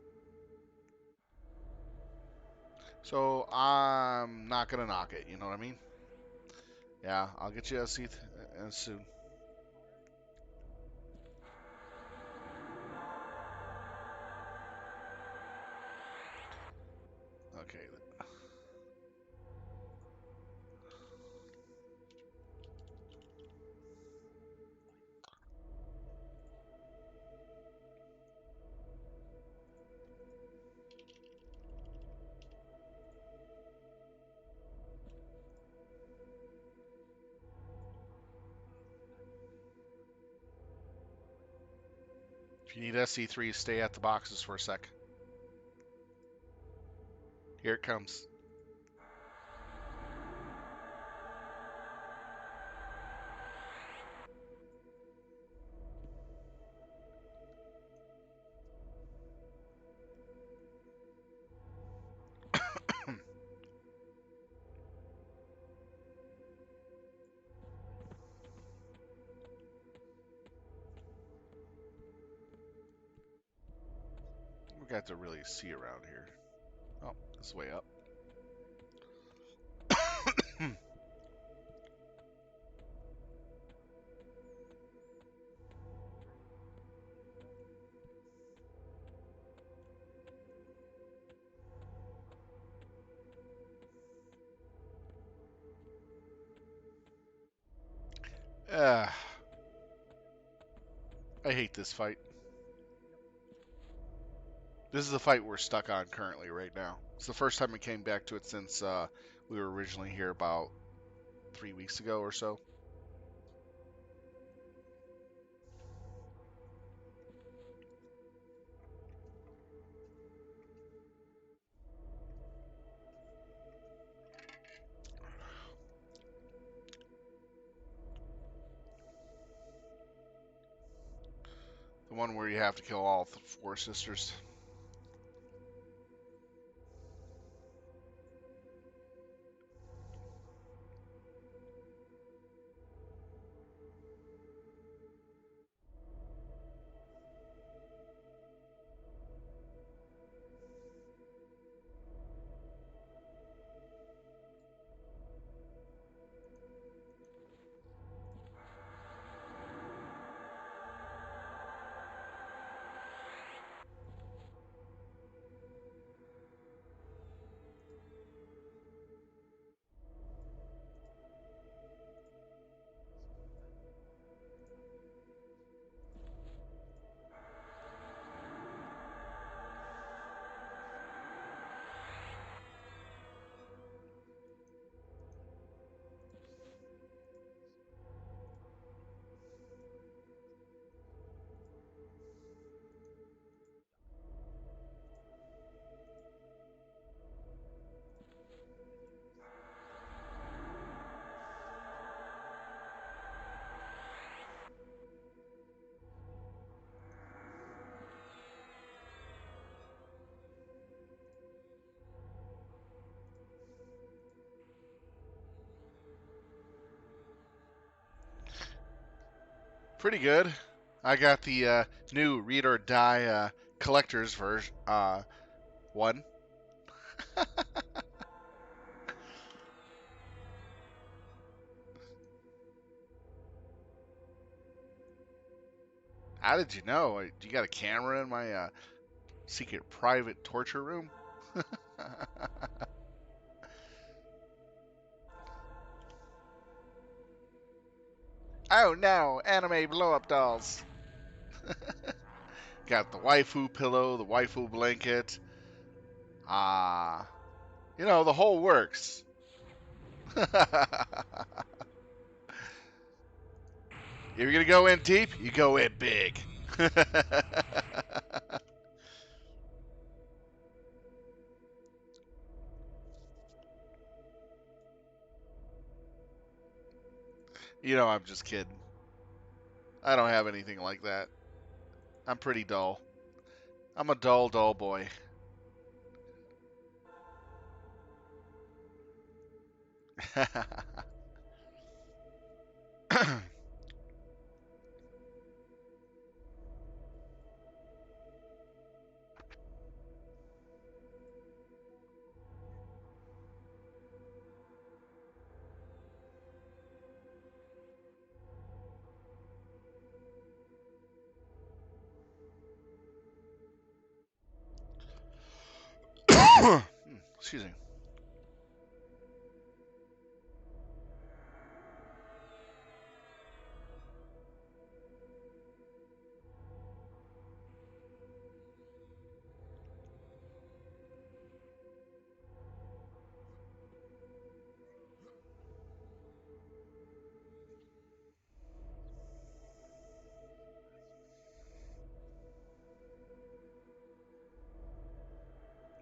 So I'm not gonna knock it. You know what I mean? Yeah, I'll get you a seat soon. Okay. If you need SC3, stay at the boxes for a sec. Here it comes. We got to really see around here. Oh, it's way up. Uh, I hate this fight. This is the fight we're stuck on currently right now. It's the first time we came back to it since we were originally here about 3 weeks ago or so. The one where you have to kill all four sisters. Pretty good. I got the new Read or Die collector's version one. How did you know? You got a camera in my secret private torture room? Oh no, anime blow up dolls. Got the waifu pillow, the waifu blanket. Ah, the whole works. If you're gonna go in deep, you go in big. I'm just kidding. I don't have anything like that. I'm pretty dull. I'm a dull, dull boy. Excuse me.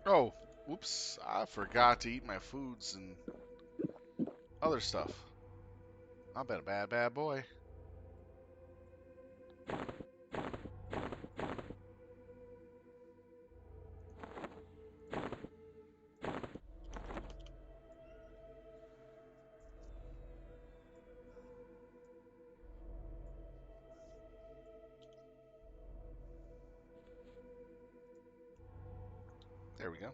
Oh, whoops. I forgot to eat my foods and other stuff. I've been a bad, bad boy. There we go.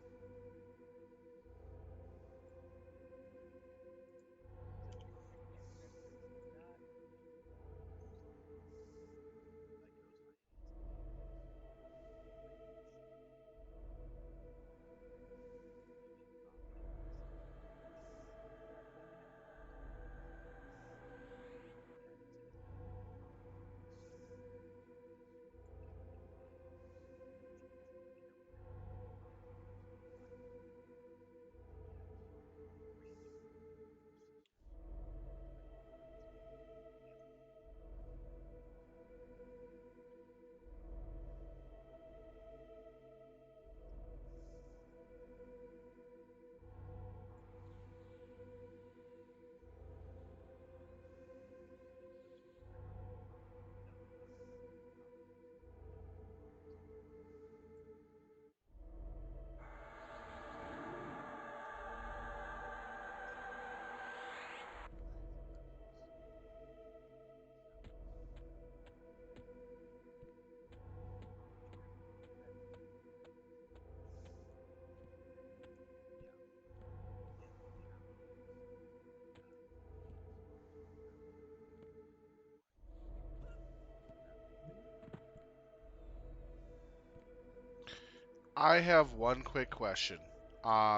I have one quick question.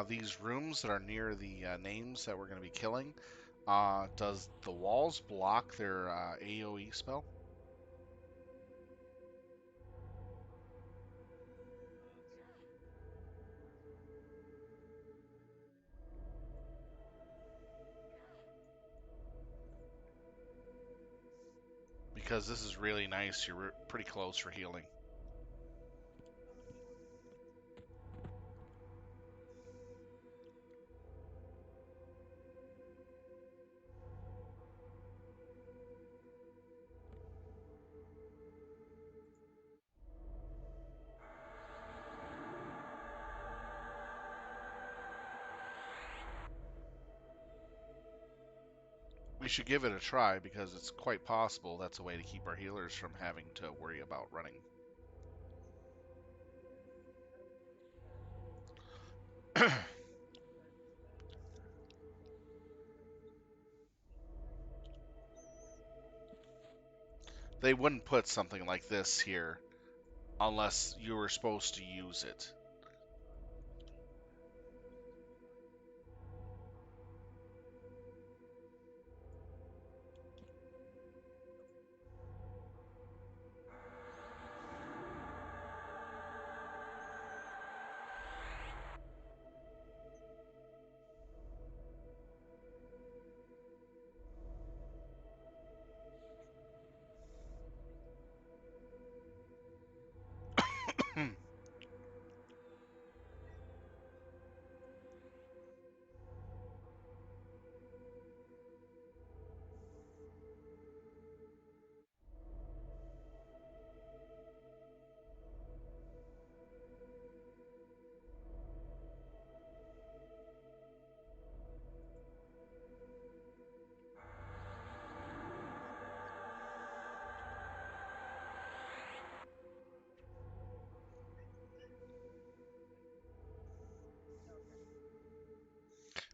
These rooms that are near the names that we're going to be killing, does the walls block their AoE spell? Because this is really nice. You're pretty close for healing. We should give it a try because it's quite possible that's a way to keep our healers from having to worry about running. They wouldn't put something like this here unless you were supposed to use it.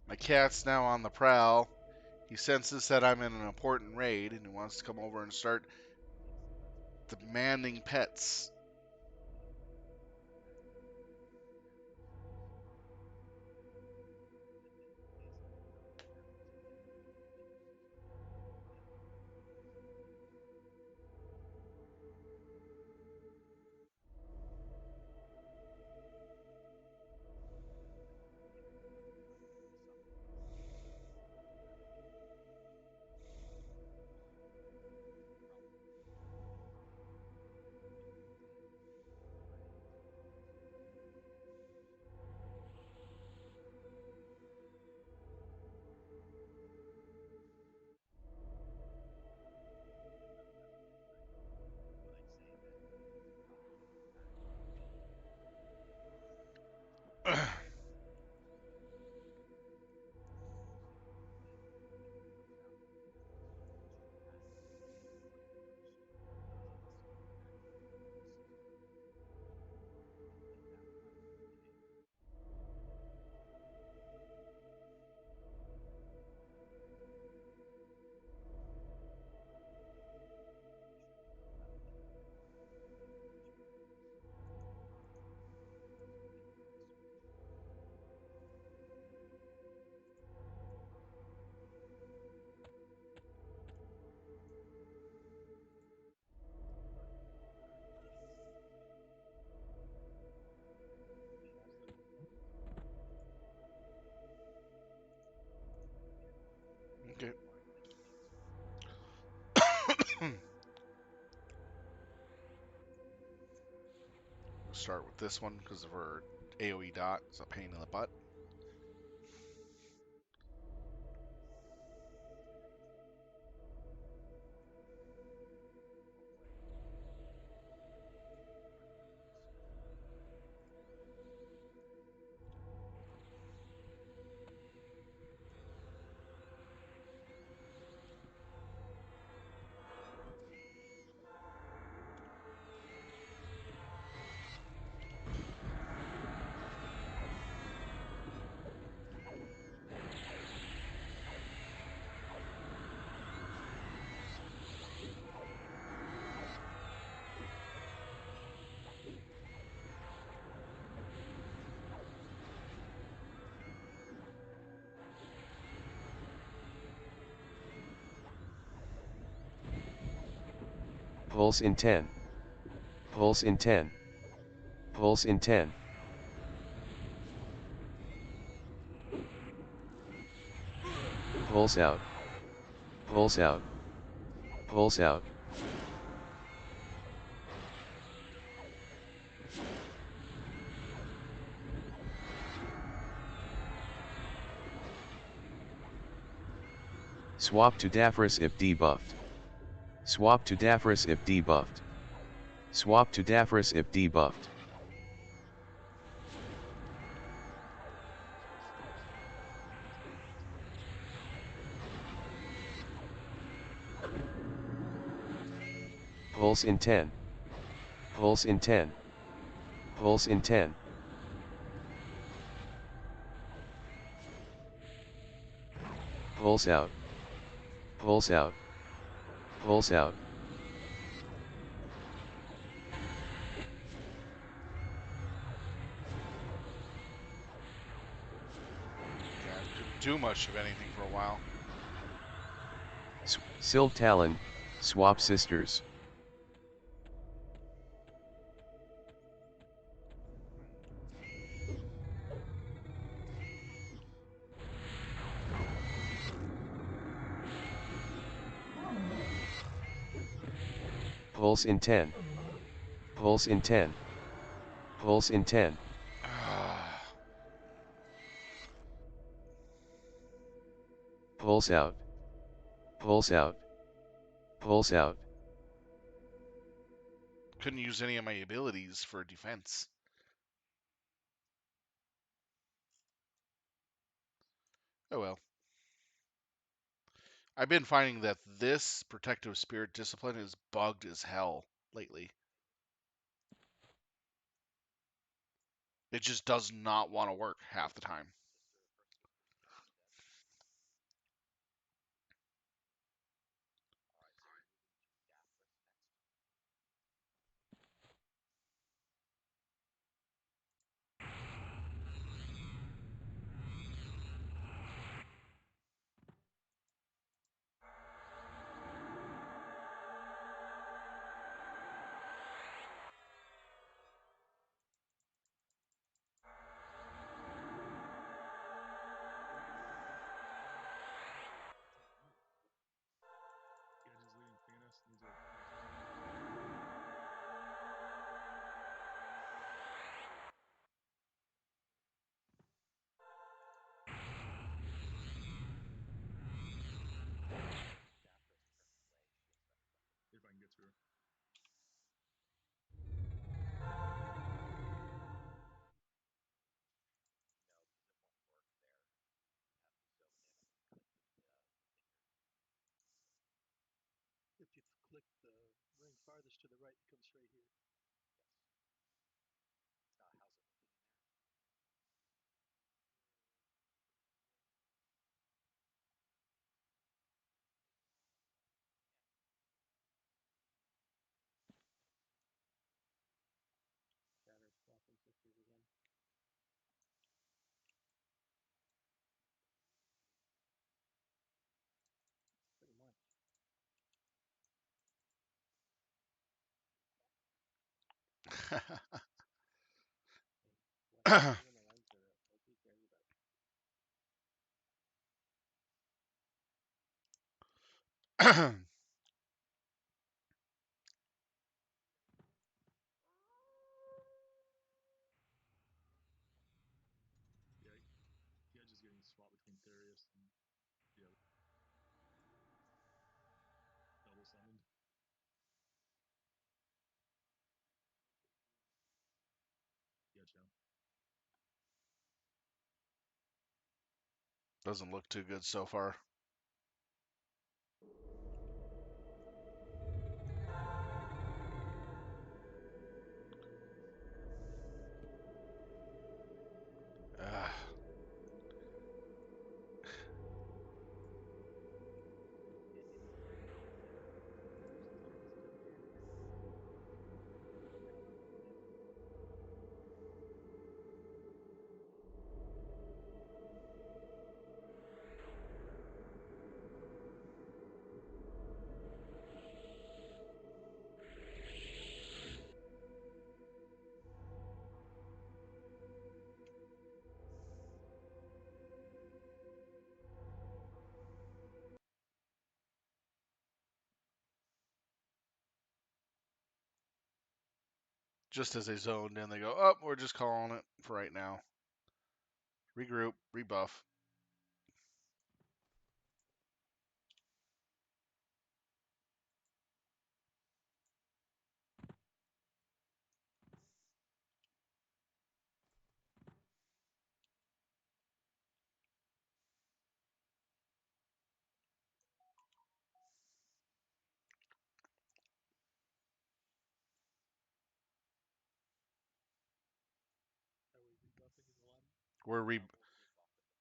My cat's now on the prowl. He senses that I'm in an important raid and he wants to come over and start demanding pets. Okay. We'll start with this one because of her AoE dot. It's a pain in the butt. Pulse in 10. Pulse in 10. Pulse in 10. Pulse out. Pulse out. Pulse out. Swap to Daphrus if debuffed. Swap to Daphrus if debuffed. Swap to Daphrus if debuffed. Pulse in 10. Pulse in 10. Pulse in 10. Pulse out. Pulse out. Pulse out. Yeah, couldn't do much of anything for a while. Sylve Talon, swap sisters. Pulse in 10. Pulse in 10. Pulse in 10. Pulse out. Pulse out. Pulse out. Couldn't use any of my abilities for defense. Oh well. I've been finding that this protective spirit discipline is bugged as hell lately. It just does not want to work half the time. If you click the ring farthest to the right, it comes straight here. Shatter swapping sisters again. Pretty much. What in the legs are OP cares about? Doesn't look too good so far. Just as they zoned in, they go, oh, we're just calling it for right now. Regroup, rebuff. Are we rebuffing in the lobby?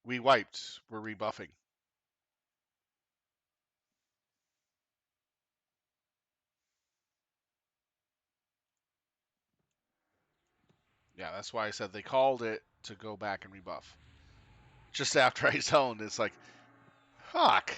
We wiped. We're rebuffing. Yeah, that's why I said they called it to go back and rebuff. Just after I zoned, it's like, fuck.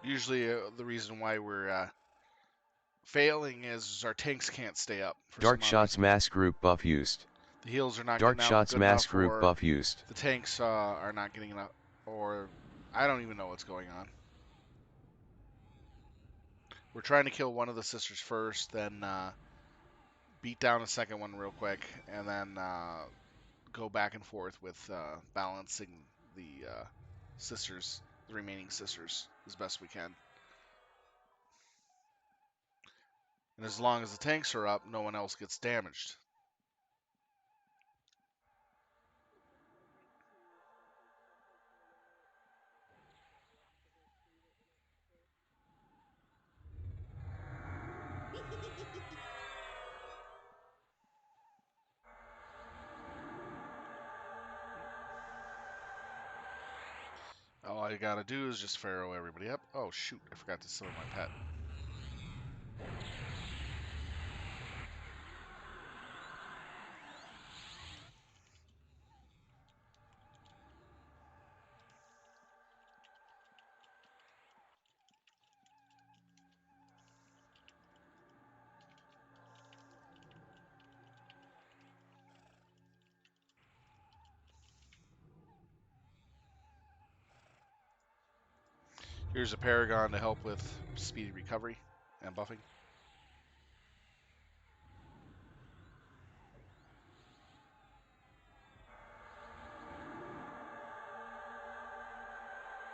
Usually, the reason why we're failing is our tanks can't stay up for Dark some odd Shots reason. mass group buff used. The heals are not Dark getting out Shots good mass enough, group or buff used. the tanks are not getting enough, or I don't even know what's going on. We're trying to kill one of the sisters first, then beat down a second one real quick, and then go back and forth with balancing the sisters, the remaining sisters, as best we can. And as long as the tanks are up, no one else gets damaged. All I gotta do is just Pharaoh everybody up. Oh shoot, I forgot to summon my pet. Here's a Paragon to help with speedy recovery and buffing. So,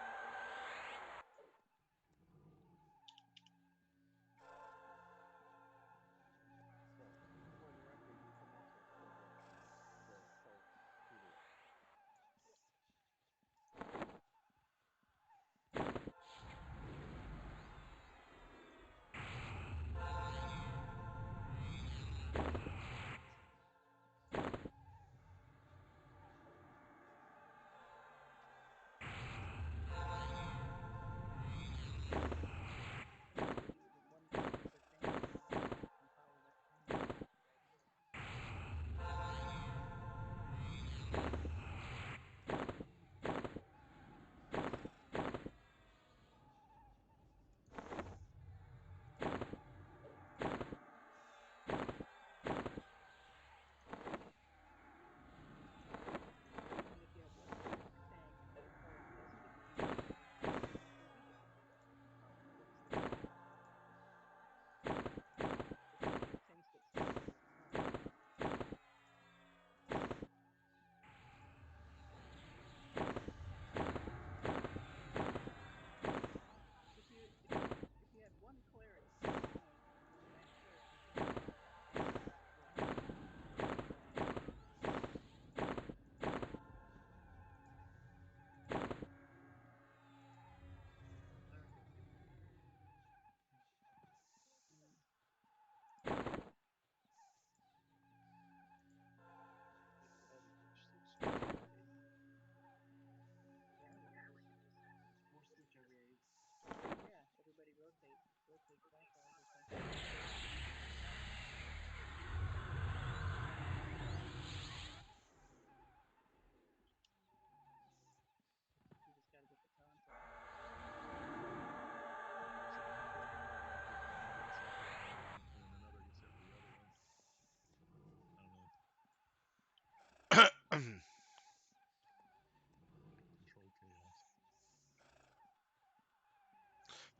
which one rep are you connected to? The Pulse Studio.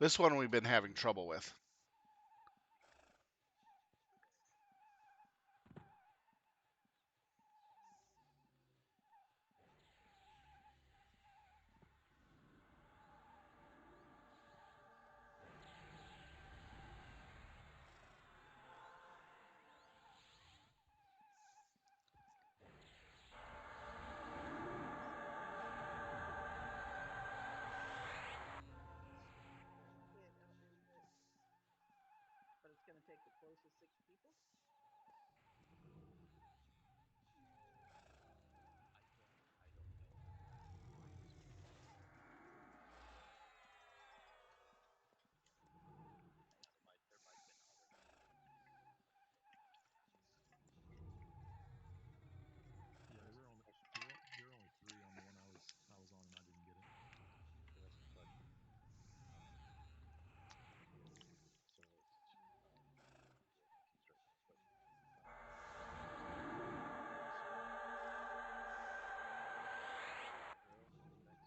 This one we've been having trouble with. But it's going to take the closest 6 people? Yeah, there were only 3 on the one I was on, and I didn't get it. The rest, but so it's construction, but aggro next mob or just attack. If there's no tank or melee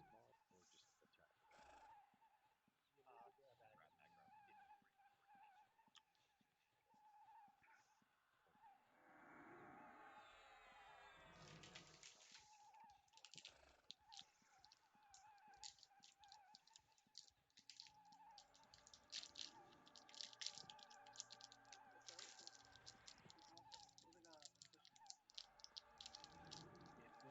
DPS, then I will shoot that melee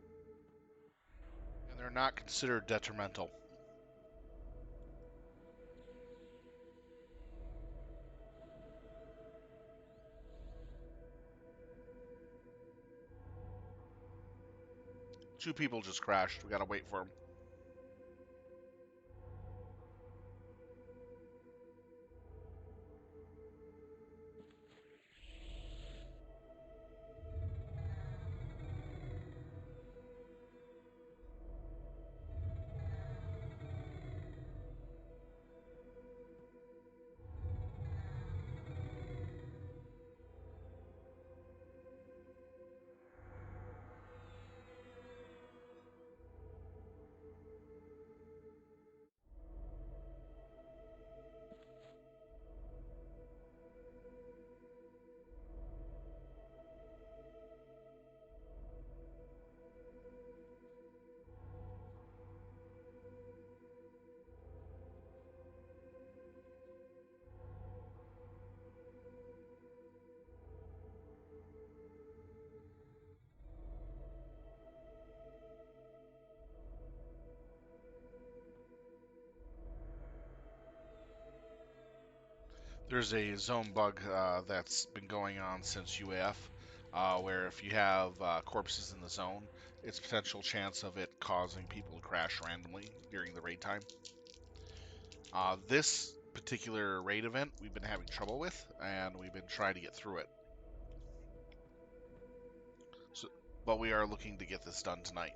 DPS something. And they're not considered detrimental. Two people just crashed. We gotta wait for them. There's a zone bug that's been going on since UAF, where if you have corpses in the zone, it's potential chance of it causing people to crash randomly during the raid time. This particular raid event we've been having trouble with, and we've been trying to get through it. So, but we are looking to get this done tonight.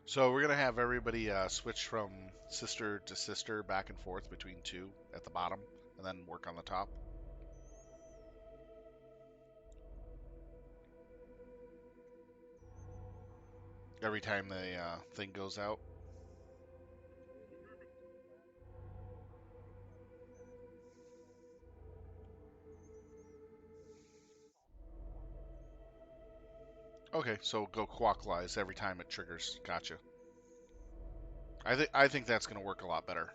So we're gonna have everybody switch from sister to sister back and forth between two at the bottom, and then work on the top every time the thing goes out. Okay, so go clockwise every time it triggers. Gotcha. I think that's gonna work a lot better.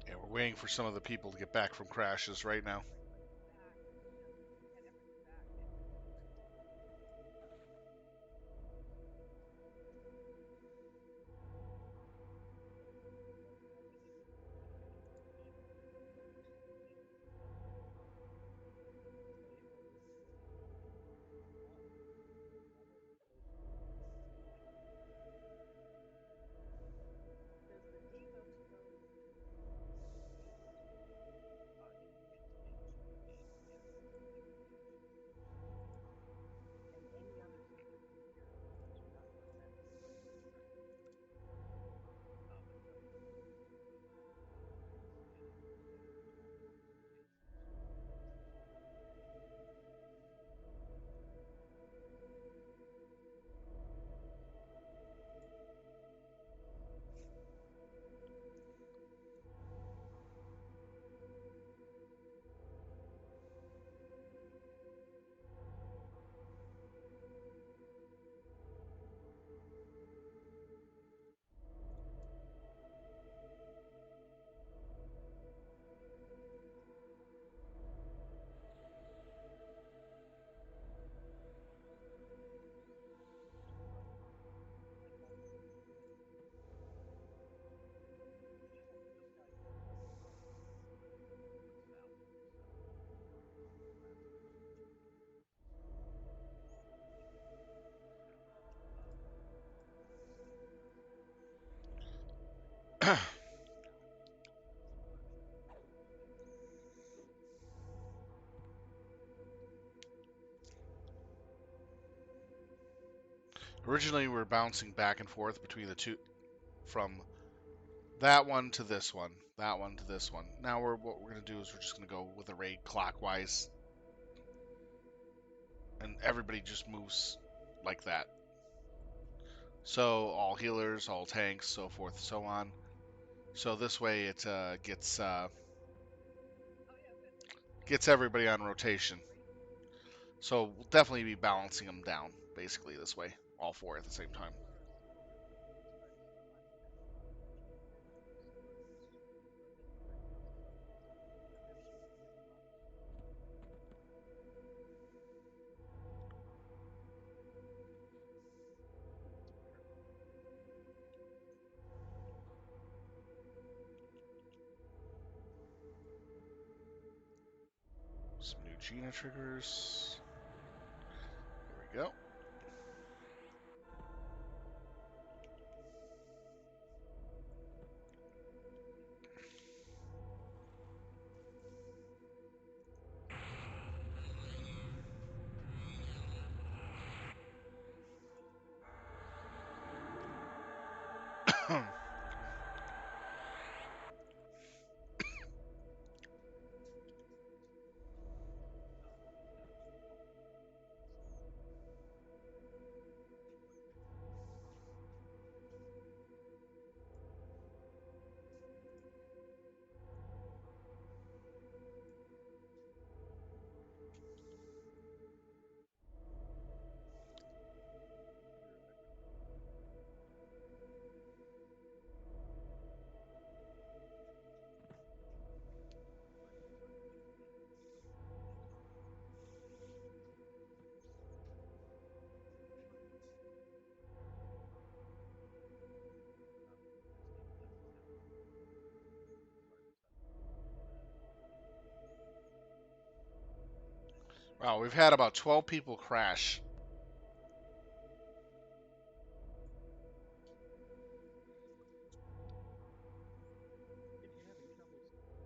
Yeah, we're waiting for some of the people to get back from crashes right now. Originally, we were bouncing back and forth between the two, from that one to this one, that one to this one. Now what we're going to do is we're just going to go with a raid clockwise, and everybody just moves like that. So all healers, all tanks, so forth, so on. So this way it gets everybody on rotation. So we'll definitely be balancing them down, basically this way, all four at the same time. People are slower. It started slow. I mean, I'm in January. It was slow. Go ahead and burn houses off because you don't have shit to do tomorrow. Some new Gina triggers. There we go. Wow, we've had about 12 people crash. If you're having troubles crashing, just try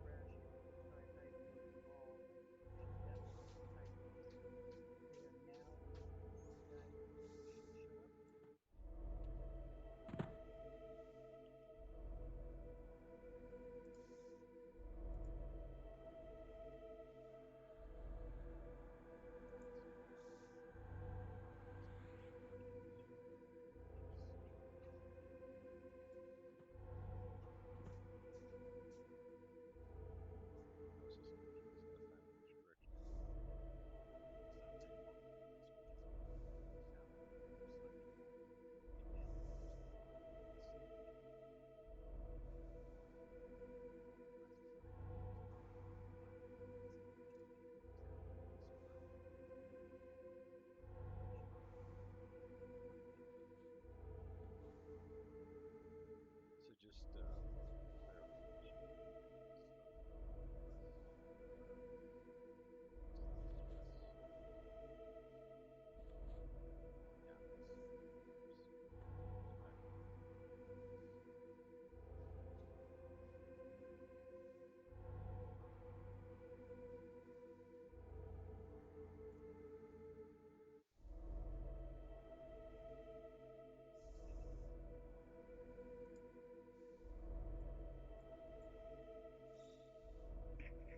typing all. I think that will help you type the ones that are there now, and then the guide should show up. So just clarification on Beastlords Atlas gamers. Correct?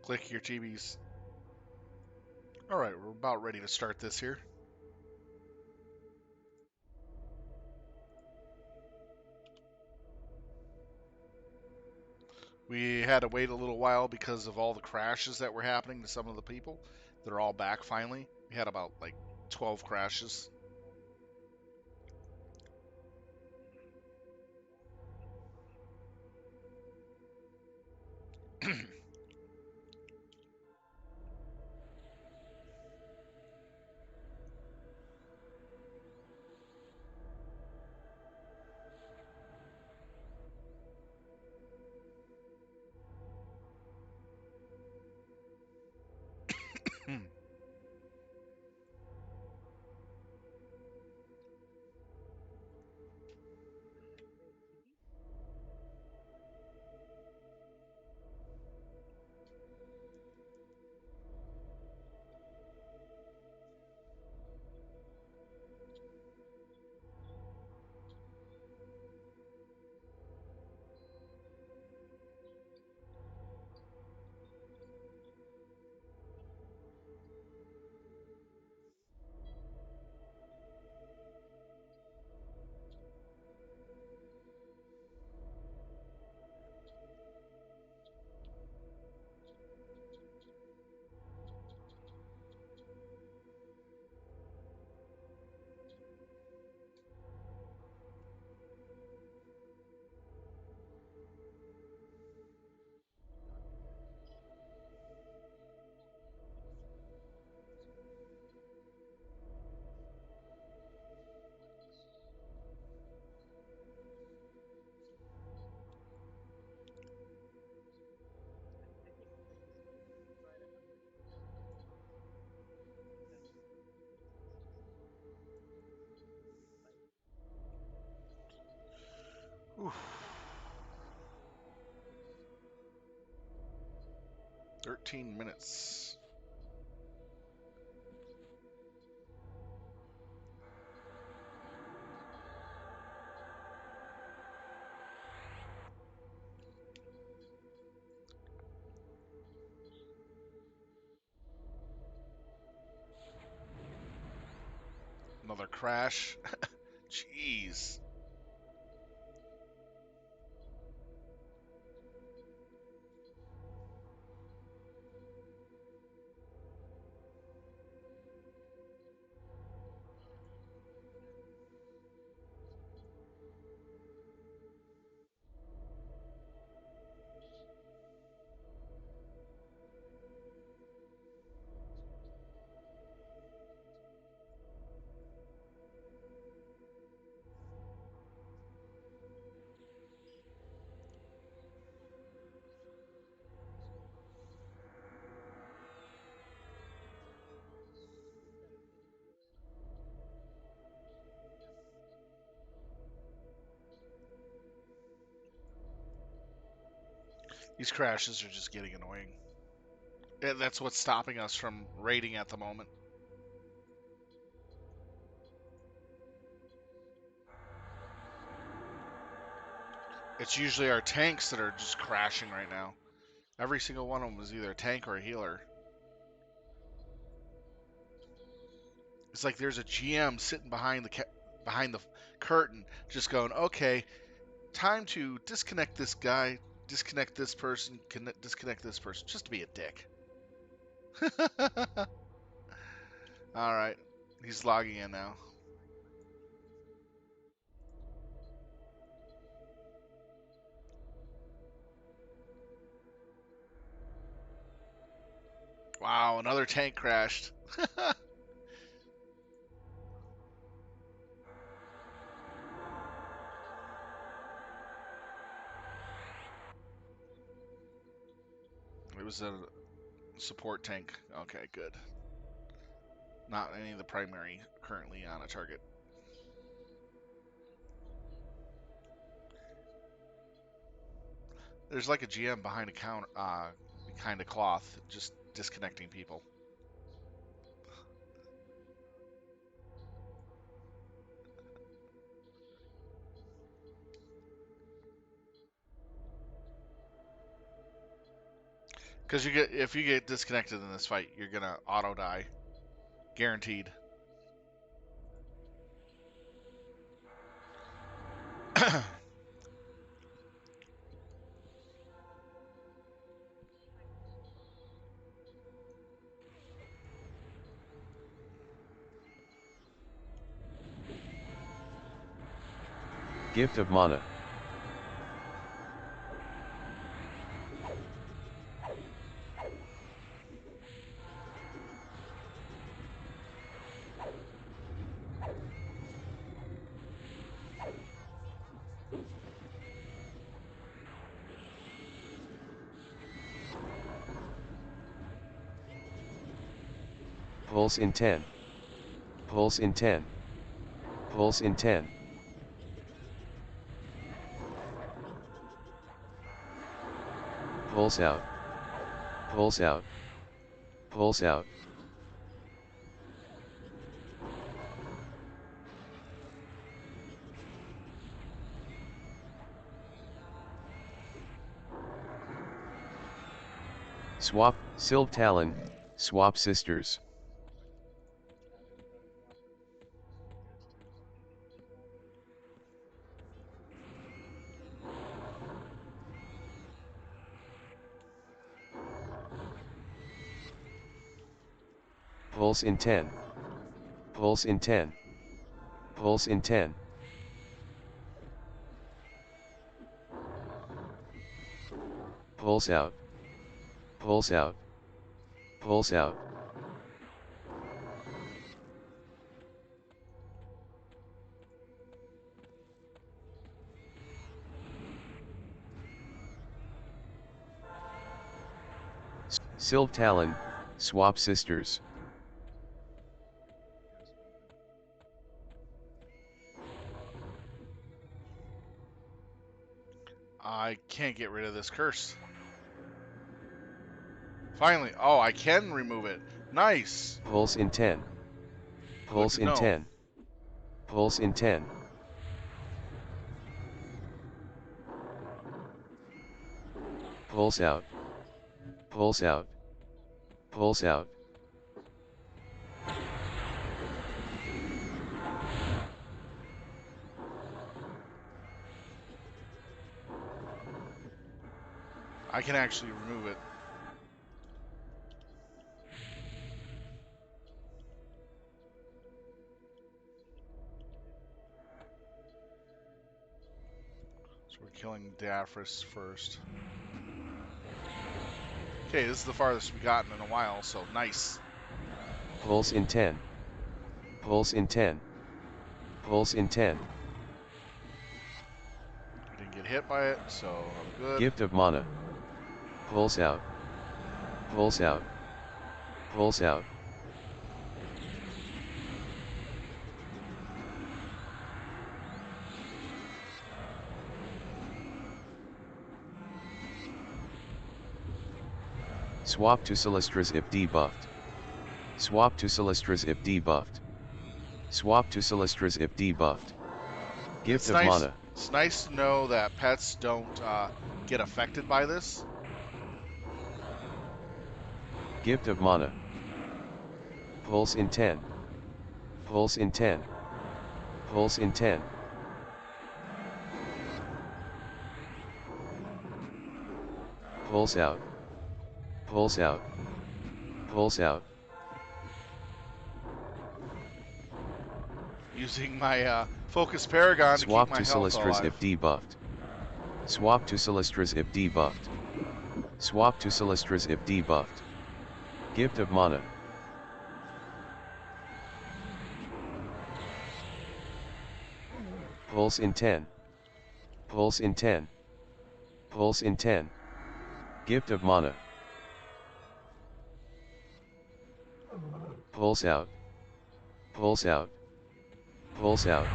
Click your TVs. All right, we're about ready to start this here. We had to wait a little while because of all the crashes that were happening to some of the people. They're all back finally. We had about like 12 crashes. Red TV. I think the thing is to just try to understand and take time to see what is the system before you fight. Oof. 13 minutes. Another crash. Jeez. Is that a painkiller? Yeah. These crashes are just getting annoying. And that's what's stopping us from raiding at the moment. It's usually our tanks that are just crashing right now. Every single one of them is either a tank or a healer. It's like there's a GM sitting behind the curtain, just going, "Okay, time to disconnect this guy, disconnect this person, disconnect this person, just to be a dick." All right, he's logging in now. Wow, another tank crashed. It was a support tank. Okay, good. Not any of the primary currently on a target. There's like a GM behind a counter, behind a cloth, just disconnecting people. Because if you get disconnected in this fight, you're gonna auto die, guaranteed. Gift of Mana. Pulse in 10. Pulse in 10. Pulse in 10. Pulse out. Pulse out. Pulse out. Swap, Silv Talon, swap sisters. Pulse in 10. Pulse in 10. Pulse in 10. Pulse out. Pulse out. Pulse out. Silv Talon, swap sisters. I can't get rid of this curse. Finally. Oh, I can remove it. Nice. Pulse in 10. Good Pulse to in know. 10. Pulse in 10. Pulse out. Pulse out. Pulse out. I can actually remove it. So we're killing Daphris first. Okay, this is the farthest we've gotten in a while, so nice. Pulse in 10. Pulse in 10. Pulse in 10. I didn't get hit by it, so I'm good. Gift of Mana. Pulse out. Pulse out. Pulse out. Swap to Celestras if debuffed. Swap to Celestras if debuffed. Swap to Celestras if debuffed. Gift of Mana. It's nice to know that pets don't get affected by this. Gift of Mana. Pulse in 10. Pulse in 10. Pulse in 10. Pulse out. Pulse out. Pulse out. Using my Focus Paragon to keep Swap my to health Celestras alive. if debuffed. Swap to Celestras if debuffed. Swap to Celestras if debuffed. Gift of Mana. Pulse in 10. Pulse in 10. Pulse in 10. Gift of Mana. Pulse out. Pulse out. Pulse out.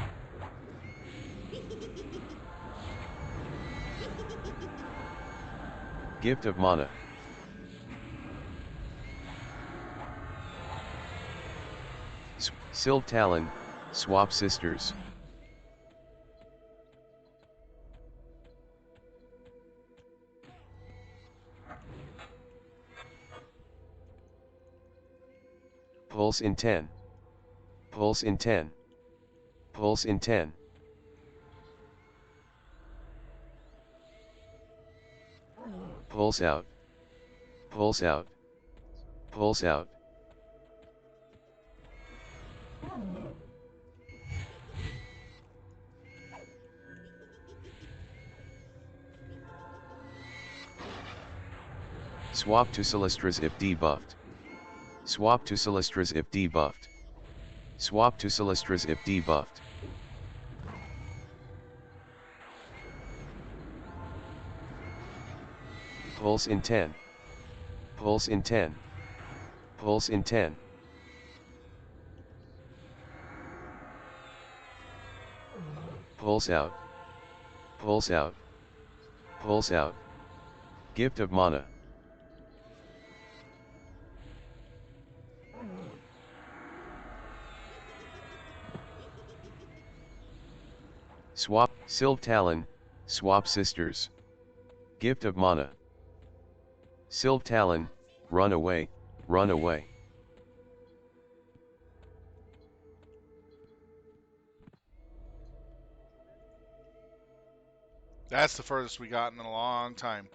Gift of Mana. Silv Talon, swap sisters. Pulse in 10. Pulse in 10. Pulse in 10. Pulse out. Pulse out. Pulse out. Swap to Silistras if debuffed. Swap to Silistras if debuffed. Swap to Silistras if debuffed. Pulse in 10. Pulse in 10. Pulse in 10. Pulse out. Pulse out. Pulse out. Gift of mana. Swap, Sylve Talon, swap sisters. Gift of mana. Sylve Talon, run away, run away. That's the furthest we got in a long time.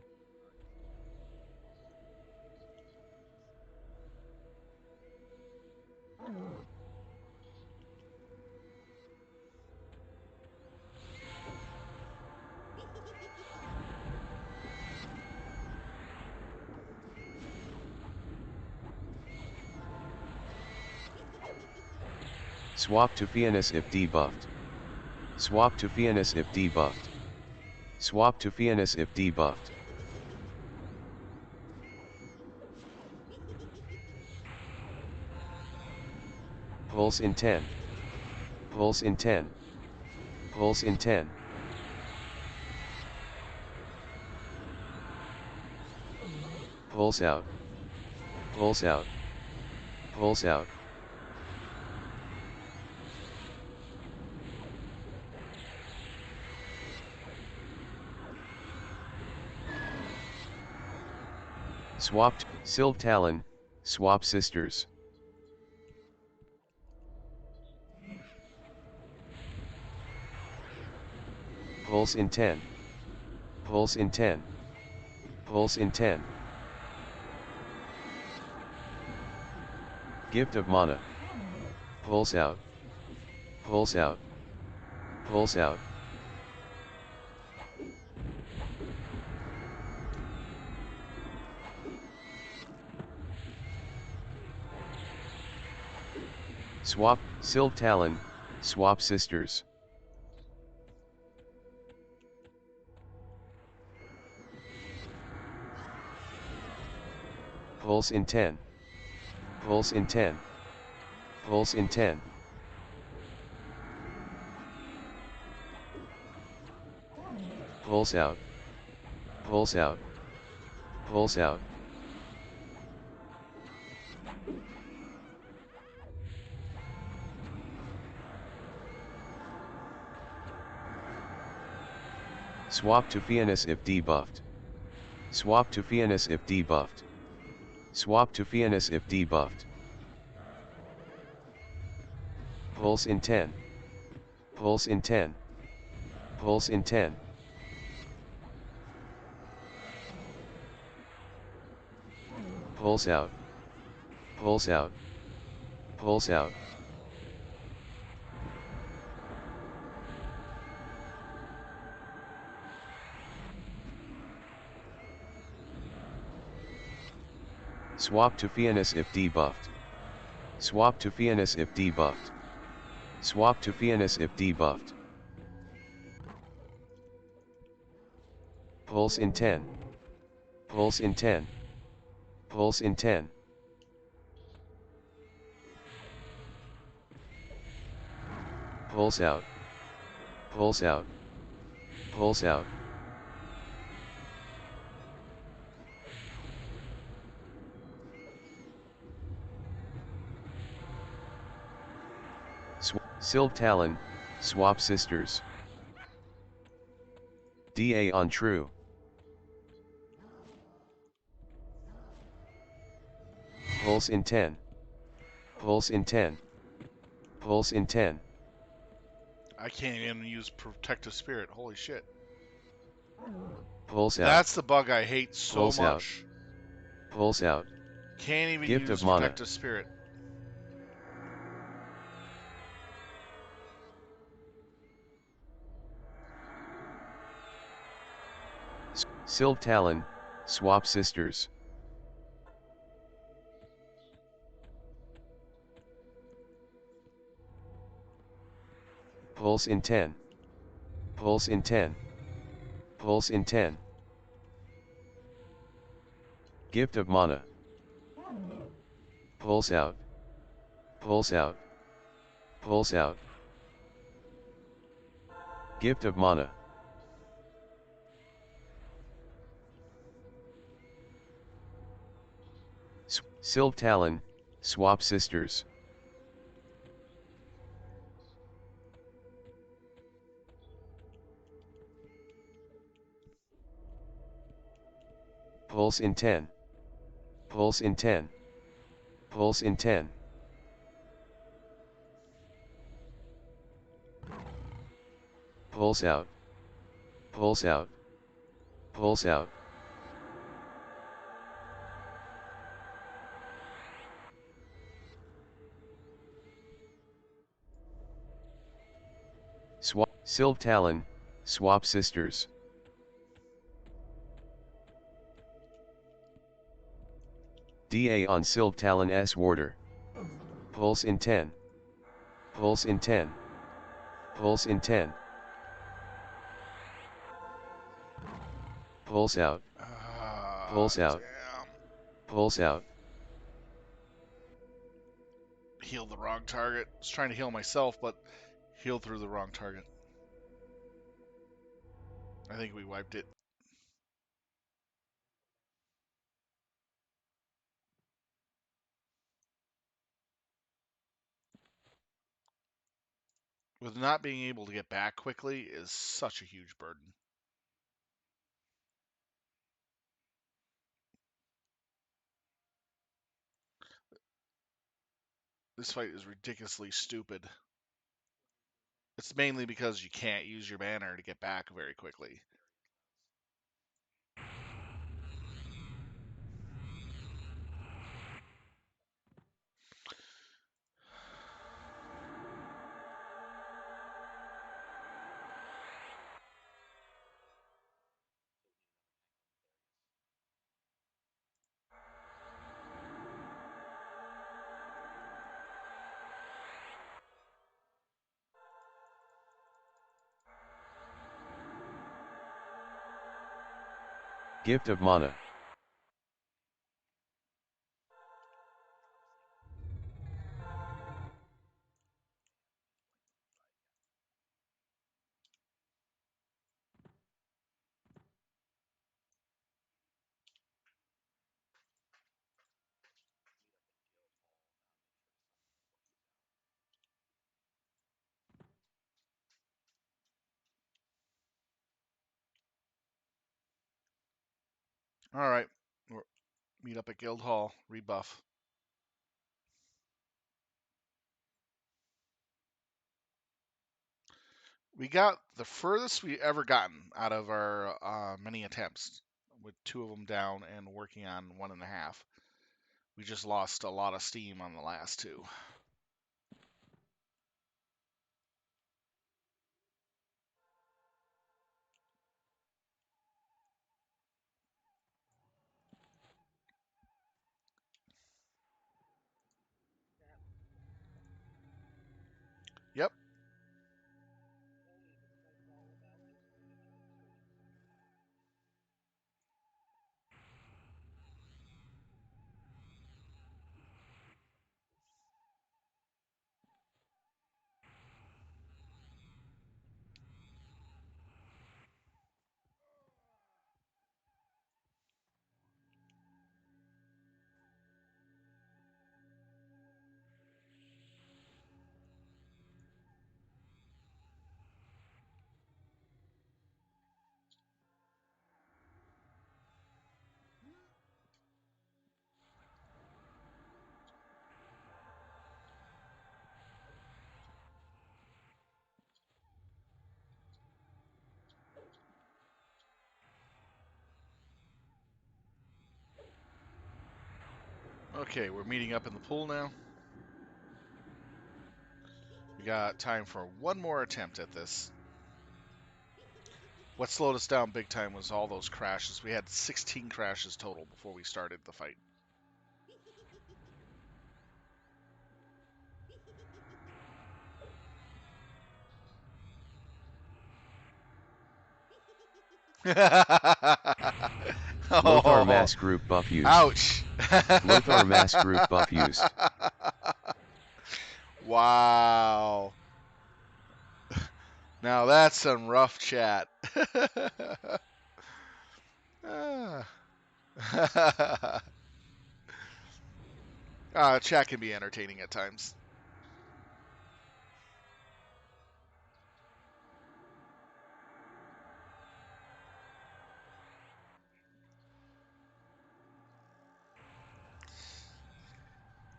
Swap to Fianus if debuffed. Swap to Fianus if debuffed. Swap to Fianus if debuffed. Pulse in 10. Pulse in 10. Pulse in 10. Pulse out. Pulse out. Pulse out. Swapped, Sylve Talon, swap sisters. Pulse in 10. Pulse in 10. Pulse in 10. Gift of mana. Pulse out. Pulse out. Pulse out. Swap, Sylve Talon, swap sisters. Pulse in 10. Pulse in 10. Pulse in 10. Pulse out. Pulse out. Pulse out. Swap to Fianus if debuffed. Swap to Fianus if debuffed. Swap to Fianus if debuffed. Pulse in 10. Pulse in 10. Pulse in 10. Pulse out. Pulse out. Pulse out. Swap to Fianus if debuffed. Swap to Fianus if debuffed. Swap to Fianus if debuffed. Pulse in 10. Pulse in 10. Pulse in 10. Pulse out. Pulse out. Pulse out. Sylve Talon, swap sisters. DA on true. Pulse in 10. Pulse in 10. Pulse in 10. I can't even use Protective Spirit. Holy shit. Pulse out. That's the bug I hate so Pulse out. much. Pulse out. Can't even Gift of use mana. Protective Spirit. Sylve Talon, Swap Sisters. Pulse in 10. Pulse in 10. Pulse in 10. Gift of mana. Pulse out. Pulse out. Pulse out. Gift of mana. Sylve Talon, Swap Sisters. Pulse in 10. Pulse in 10. Pulse in 10. Pulse out. Pulse out. Pulse out. Sylve Talon, Swap Sisters. DA on Sylve Talon S Warder. Pulse in 10. Pulse in 10. Pulse in 10. Pulse out. Pulse out. Damn. Pulse out. Healed the wrong target. I was trying to heal myself, but healed through the wrong target. I think we wiped it. With not being able to get back quickly is such a huge burden. This fight is ridiculously stupid. It's mainly because you can't use your banner to get back very quickly. Gift of mana. All right, meet up at Guild Hall. Rebuff. We got the furthest we ever gotten out of our many attempts, with 2 of them down and working on 1.5. We just lost a lot of steam on the last 2. Yep. Okay, we're meeting up in the pool now. We got time for one more attempt at this. What slowed us down big time was all those crashes. We had 16 crashes total before we started the fight. Lothar Oh, mass group buff used. ouch. Lothar mass group buff used. Wow. Now that's some rough chat. Chat can be entertaining at times.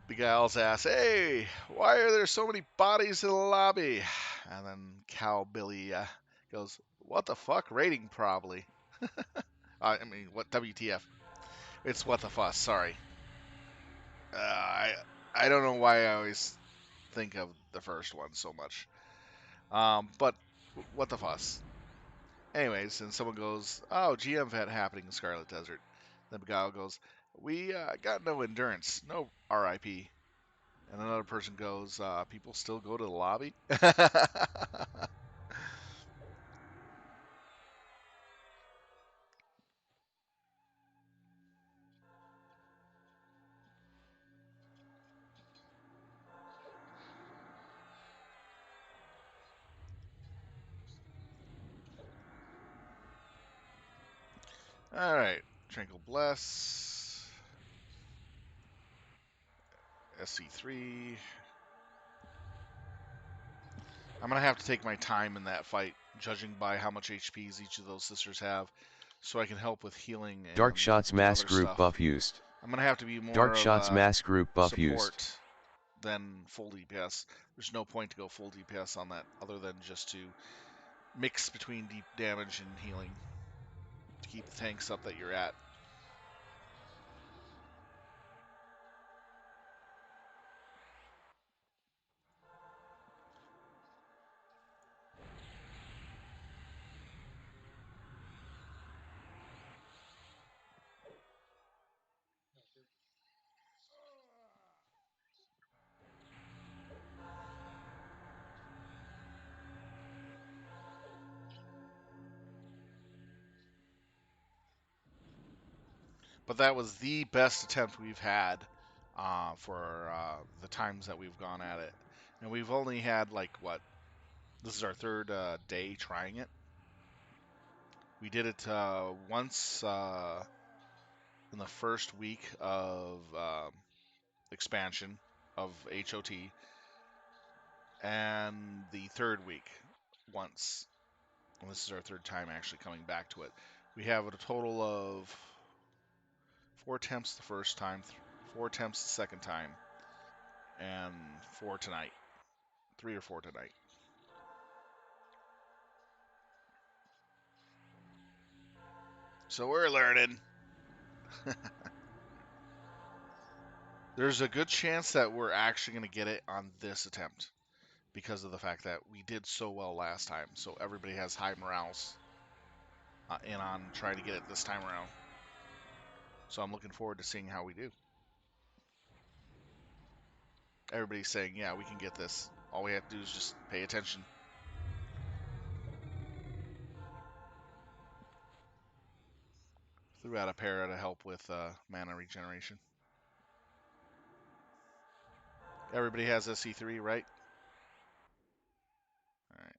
The guy also asks, "Hey, why are there so many bodies in the lobby?" And then Cow Billy goes, "What the fuck? Rating probably." I mean, what WTF? It's what the fuss. Sorry. I don't know why I always think of the first one so much. But what the fuss? Anyways, and someone goes, "Oh, GM event happening in Scarlet Desert." Then Beguile goes, "We got no endurance, no RIP." And another person goes, "People still go to the lobby." All right, Tranquil Bless, SC3. I'm gonna have to take my time in that fight, judging by how much HPs each of those sisters have, so I can help with healing Dark and shots do mass other group stuff. buff used. I'm gonna have to be more Dark of shots a mass group buff used. support than full DPS. There's no point to go full DPS on that, other than just to mix between deep damage and healing to keep the tanks up that you're at. But that was the best attempt we've had for the times that we've gone at it. And we've only had, like, what? This is our third day trying it. We did it once in the first week of expansion of HoT, and the third week once. And this is our third time actually coming back to it. We have a total of 4 attempts the first time, 4 attempts the second time, and 4 tonight. 3 or 4 tonight. So we're learning. There's a good chance that we're actually going to get it on this attempt because of the fact that we did so well last time. So everybody has high morales in on trying to get it this time around. So I'm looking forward to seeing how we do. Everybody's saying, yeah, we can get this. All we have to do is just pay attention. Threw out a para to help with mana regeneration. Everybody has SC3, right? All right.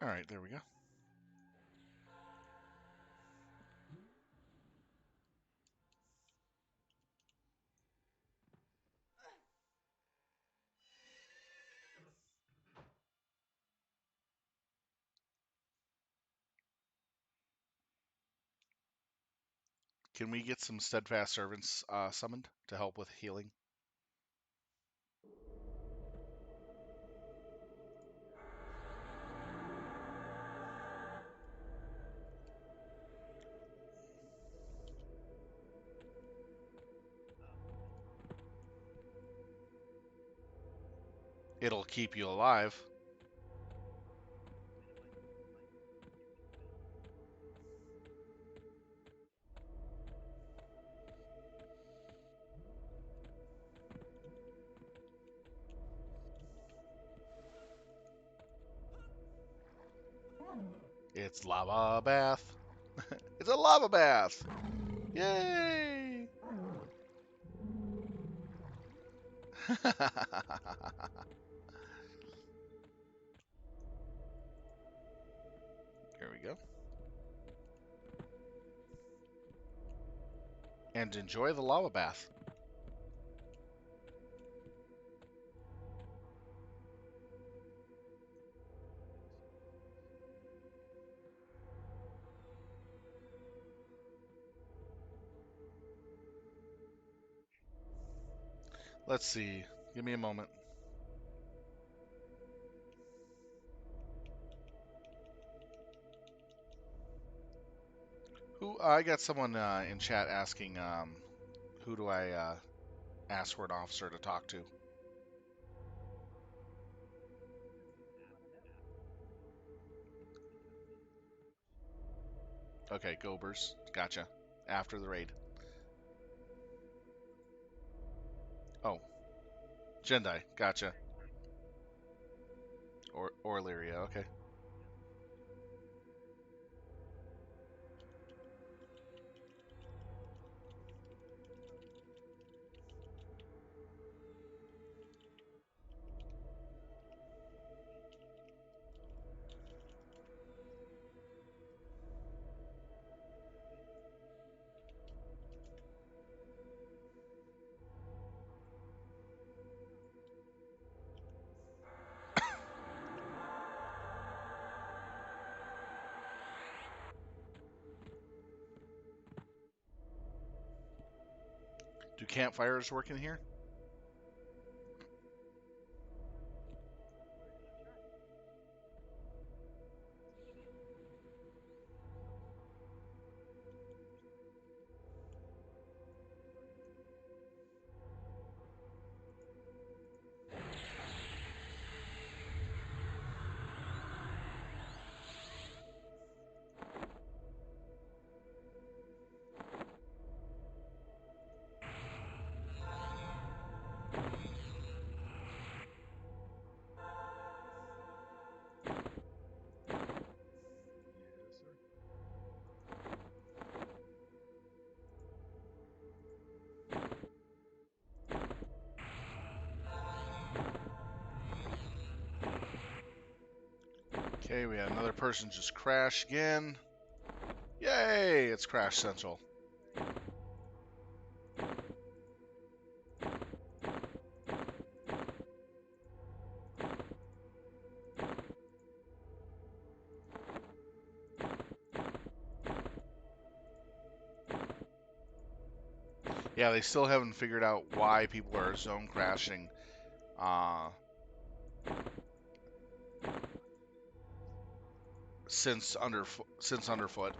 All right, there we go. Can we get some steadfast servants summoned to help with healing? It'll keep you alive. It's lava bath. It's a lava bath. Yay! Here we go. And enjoy the lava bath. Let's see. Give me a moment. Who? I got someone in chat asking, who do I ask for an officer to talk to? Okay, Gobers. Gotcha. After the raid. Oh, Jendai. Gotcha. Or Lyria. Okay. Do campfires work in here? Yes, sir. Okay, we had another person just crash again. Yay! It's Crash Central. Yeah, they still haven't figured out why people are zone crashing uh, since underfoot.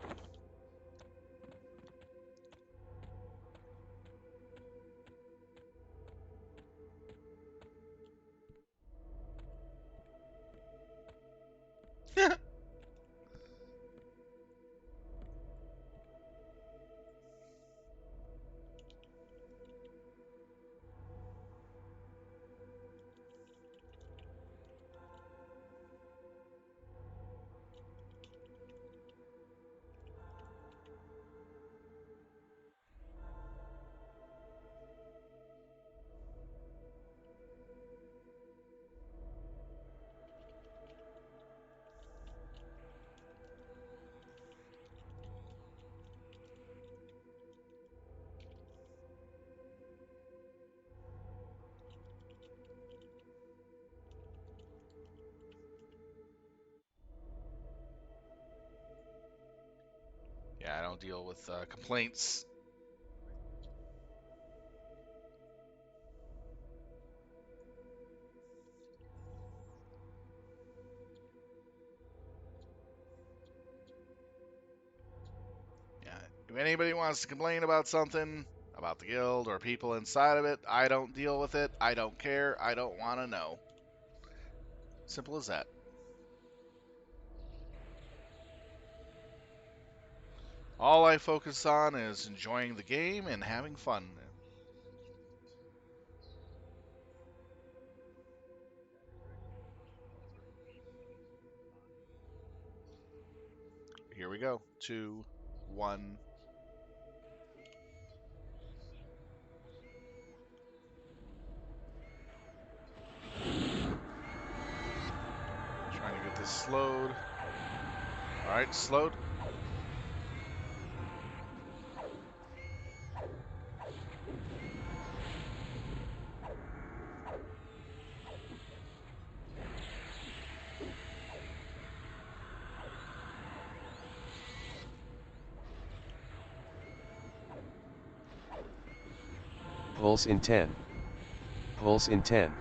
Yeah, I don't deal with complaints If anybody wants to complain about something, about the guild or people inside of it, I don't deal with it. I don't care. I don't want to know. Simple as that. All I focus on is enjoying the game and having fun. Here we go. 2, 1. Trying to get this slowed. All right, slowed. Pulse in 10. Pulse in 10.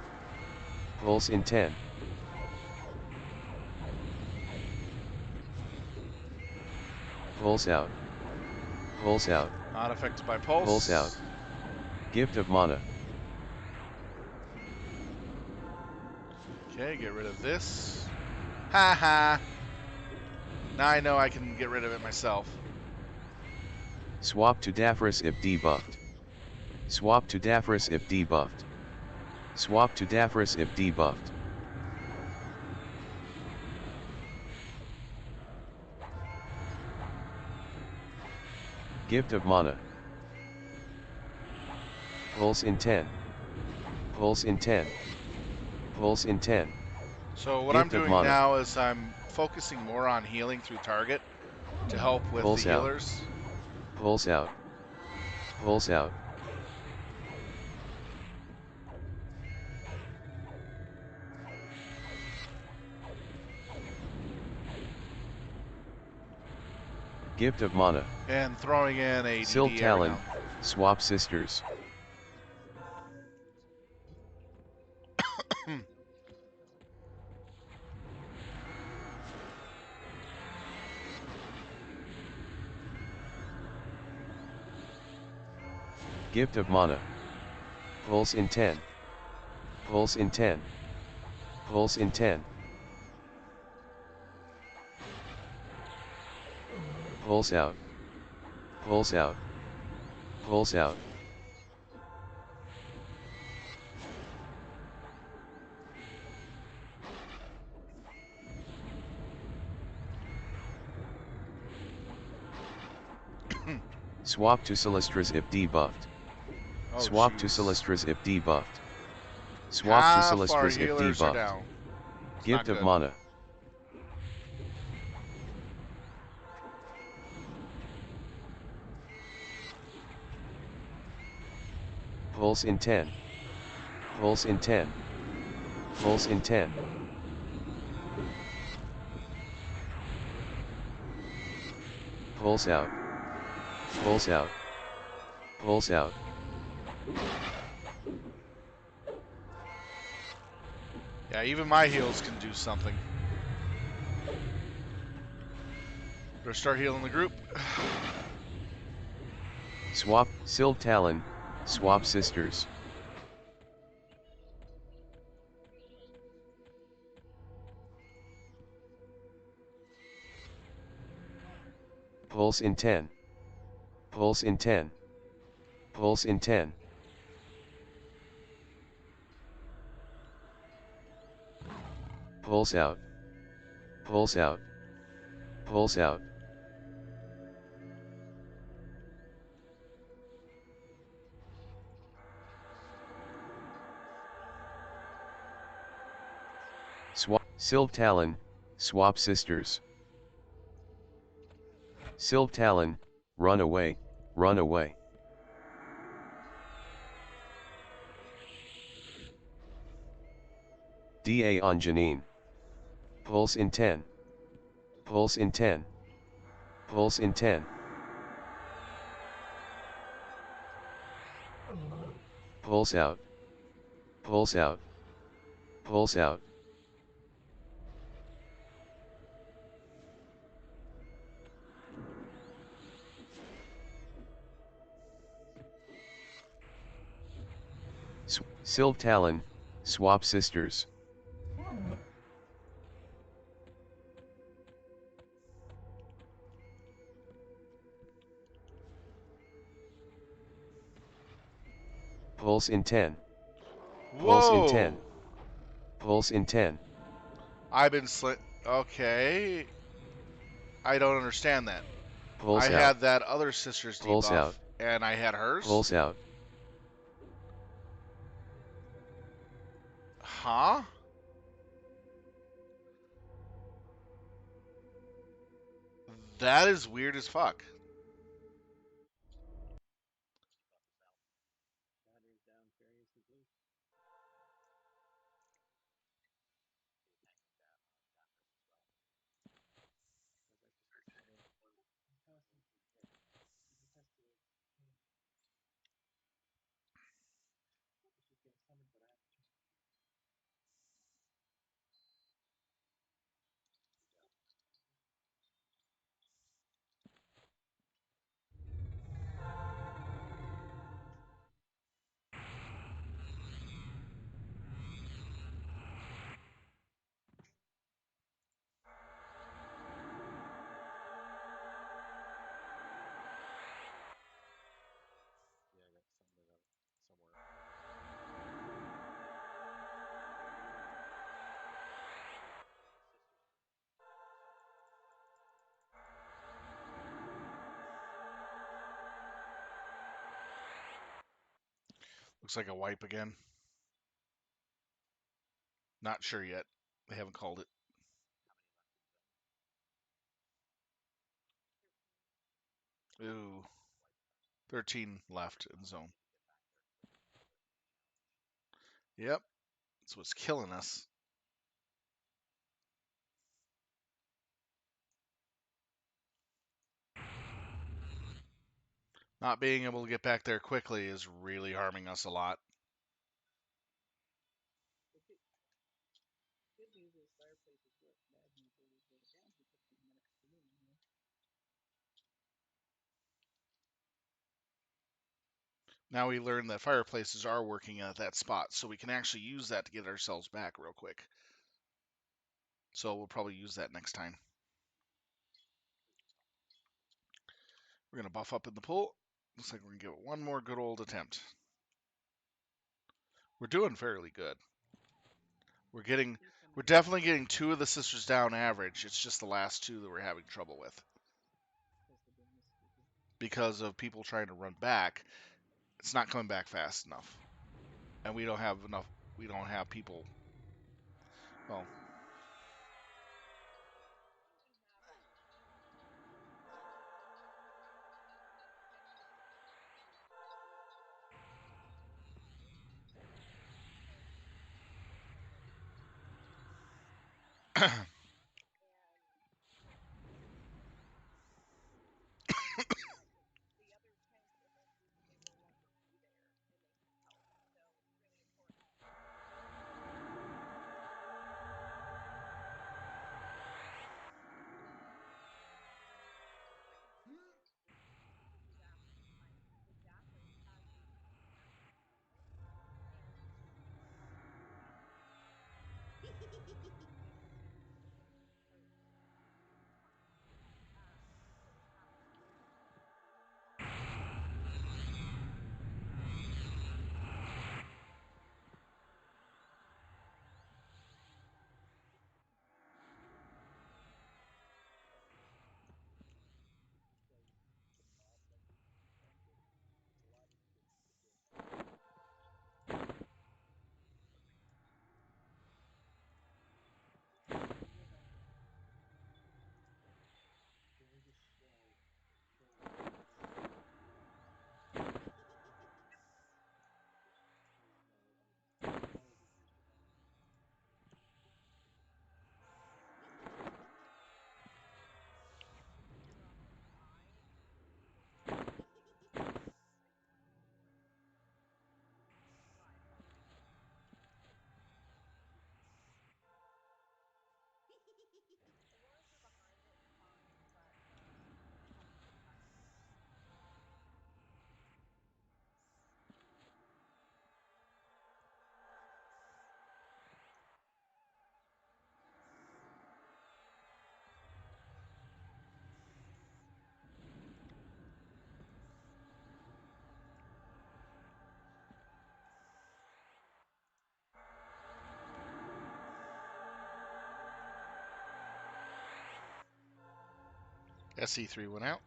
Pulse in 10. Pulse out. Pulse out. Not affected by pulse. Pulse out. Gift of mana. Okay, get rid of this. Ha ha. Now I know I can get rid of it myself. Swap to Daphris if debuffed. Swap to Daphris if debuffed. Swap to Daphris if debuffed. Gift of mana. Pulse in 10. Pulse in 10. Pulse in 10. So what Gift I'm of doing mana. now is I'm focusing more on healing through target to help with Pulse the out. healers. Pulse out. Pulse out. Gift of mana. And throwing in a Silt DD every Talon. now. Swap Sisters. Gift of mana. Pulse in 10. Pulse in 10. Pulse in 10. Pulse out. Pulse out. Pulse out. Swap to Celestras if debuffed. Oh, Swap to jeez. Celestras if debuffed. Swap to Half our Celestras if healers are debuffed. down. It's Gift not of good. mana. Pulse in 10. Pulse in 10. Pulse in 10. Pulse out. Pulse out. Pulse out. Yeah, even my heals can do something. Better start healing the group. Swap. Silt Talon. Swap Sisters. Pulse in 10. Pulse in 10. Pulse in 10. Pulse out. Pulse out. Pulse out. Swap. Silt Talon. Swap Sisters. Silt Talon. Run away. Run away. DA on Janine. Pulse in 10. Pulse in 10. Pulse in 10. Pulse out. Pulse out. Pulse out. Sylve Talon, Swap Sisters. Pulse in 10. Pulse in Whoa! 10. Pulse in 10. I've been Okay. I don't understand that. I Pulse out. had that other sister's Pulse debuff, out. and I had hers? Pulse out. Huh? That is weird as fuck. Battery's down, Furious is loose. Because I just decided he constantly hit. He just has to. She's getting summoned, but I have to turn. Yeah, I got summoned out somewhere. Looks like a wipe again. Not sure yet. They haven't called it. Ooh. 13 left in zone. Yep. That's what's killing us. Not being able to get back there quickly is really harming us a lot. The good news is fireplaces work. Bad news is the advantage of 15 minutes to me. Now we learn that fireplaces are working at that spot, so we can actually use that to get ourselves back real quick. So we'll probably use that next time. We're going to buff up in the pool. Looks like we're going to give it one more good old attempt. We're doing fairly good. We're definitely getting two of the sisters down average. It's just the last two that we're having trouble with Because the game is stupid. because of people trying to run back. It's not coming back fast enough, and we don't have enough. We don't have people. Well, SE3 went out.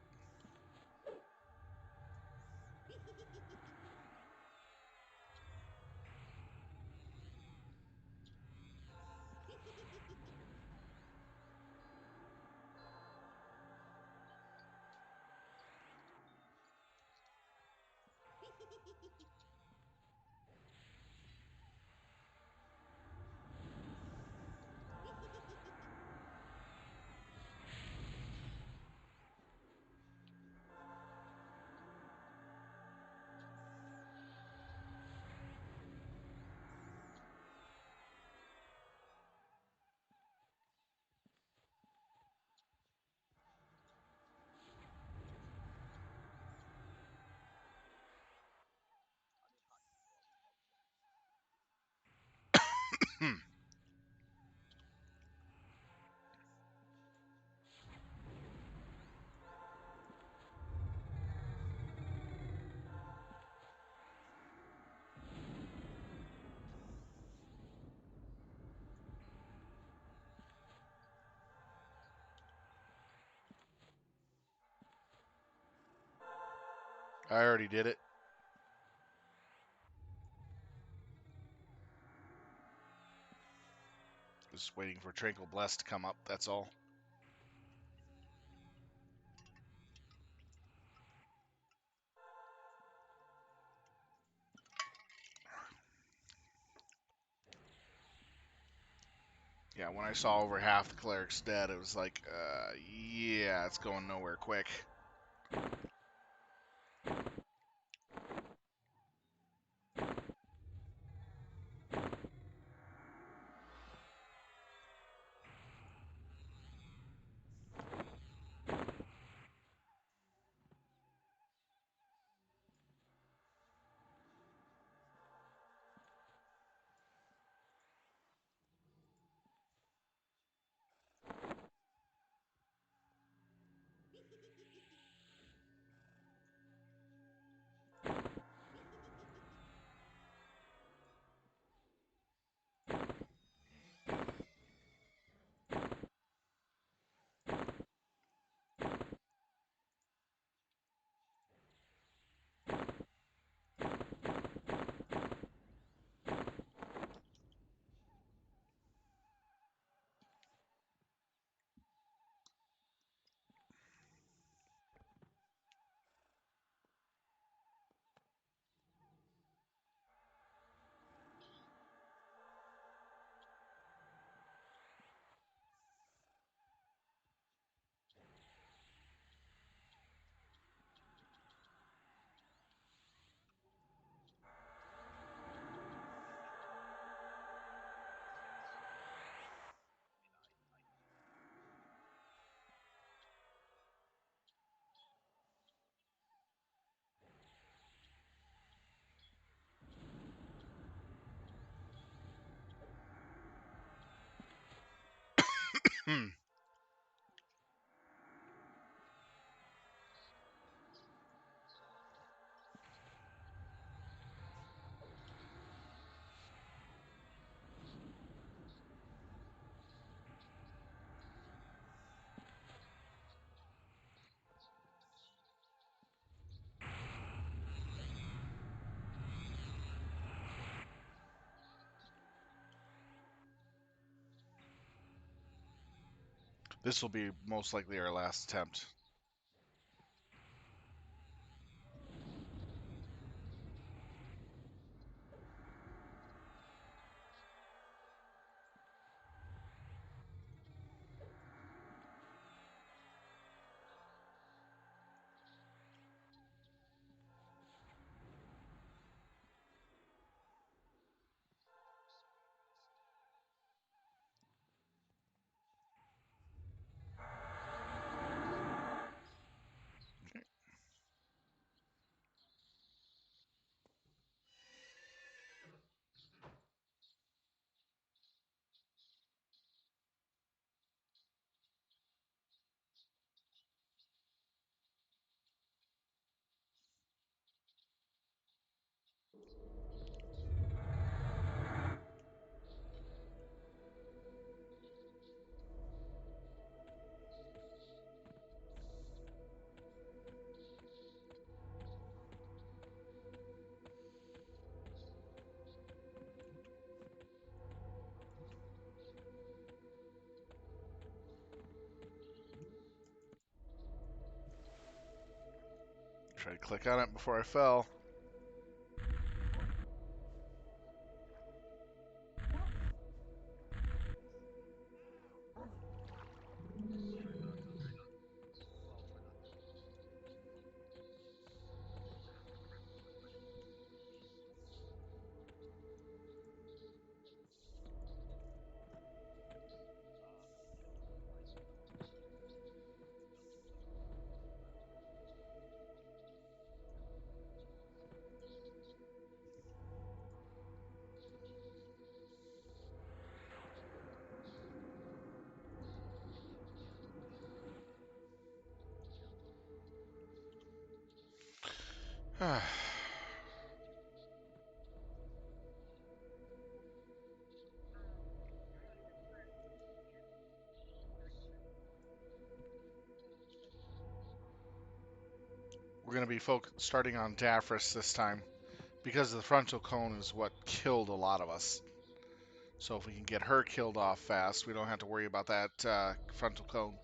I already did it. Just waiting for Tranquil Bless to come up, that's all. Yeah, when I saw over half the clerics dead, it was like, yeah, it's going nowhere quick. This will be most likely our last attempt. Try to click on it before I fell. We're going to be starting on Daphris this time because the frontal cone is what killed a lot of us. So if we can get her killed off fast, we don't have to worry about that frontal cone.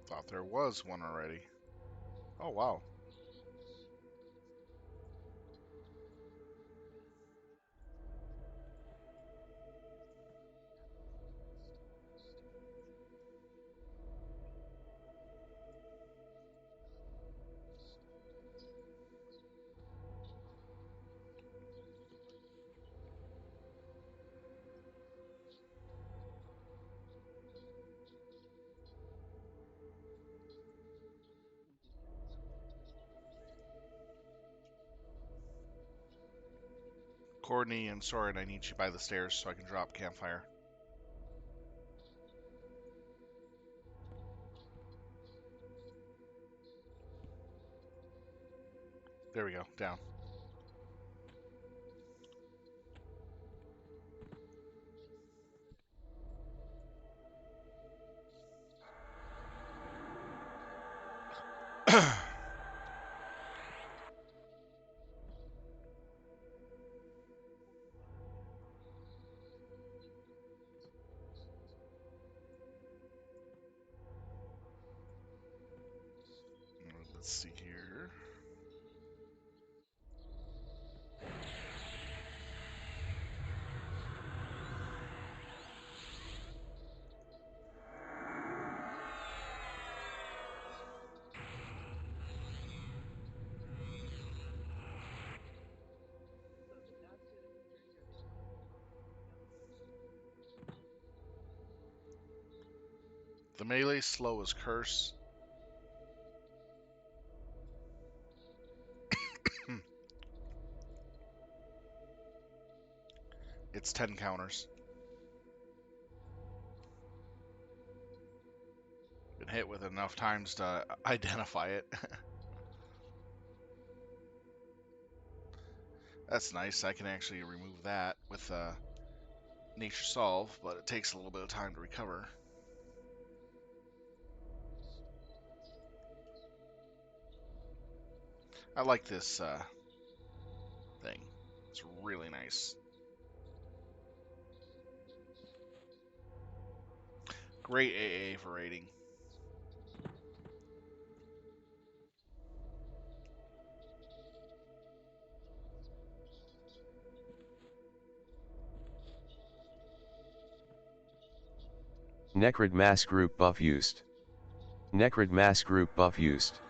Thought there was one already. Oh, wow. Courtney and Soren, I need you by the stairs so I can drop campfire. There we go, down. Let's see here. So the basket appearing, are they going to together? The melee slow is curse. It's 10 counters. Been hit with enough times to identify it. That's nice. I can actually remove that with Nature Solve, but it takes a little bit of time to recover. I like this thing. It's really nice. Great AA for rating. Necrid mass group buff used. Necrid mass group buff used.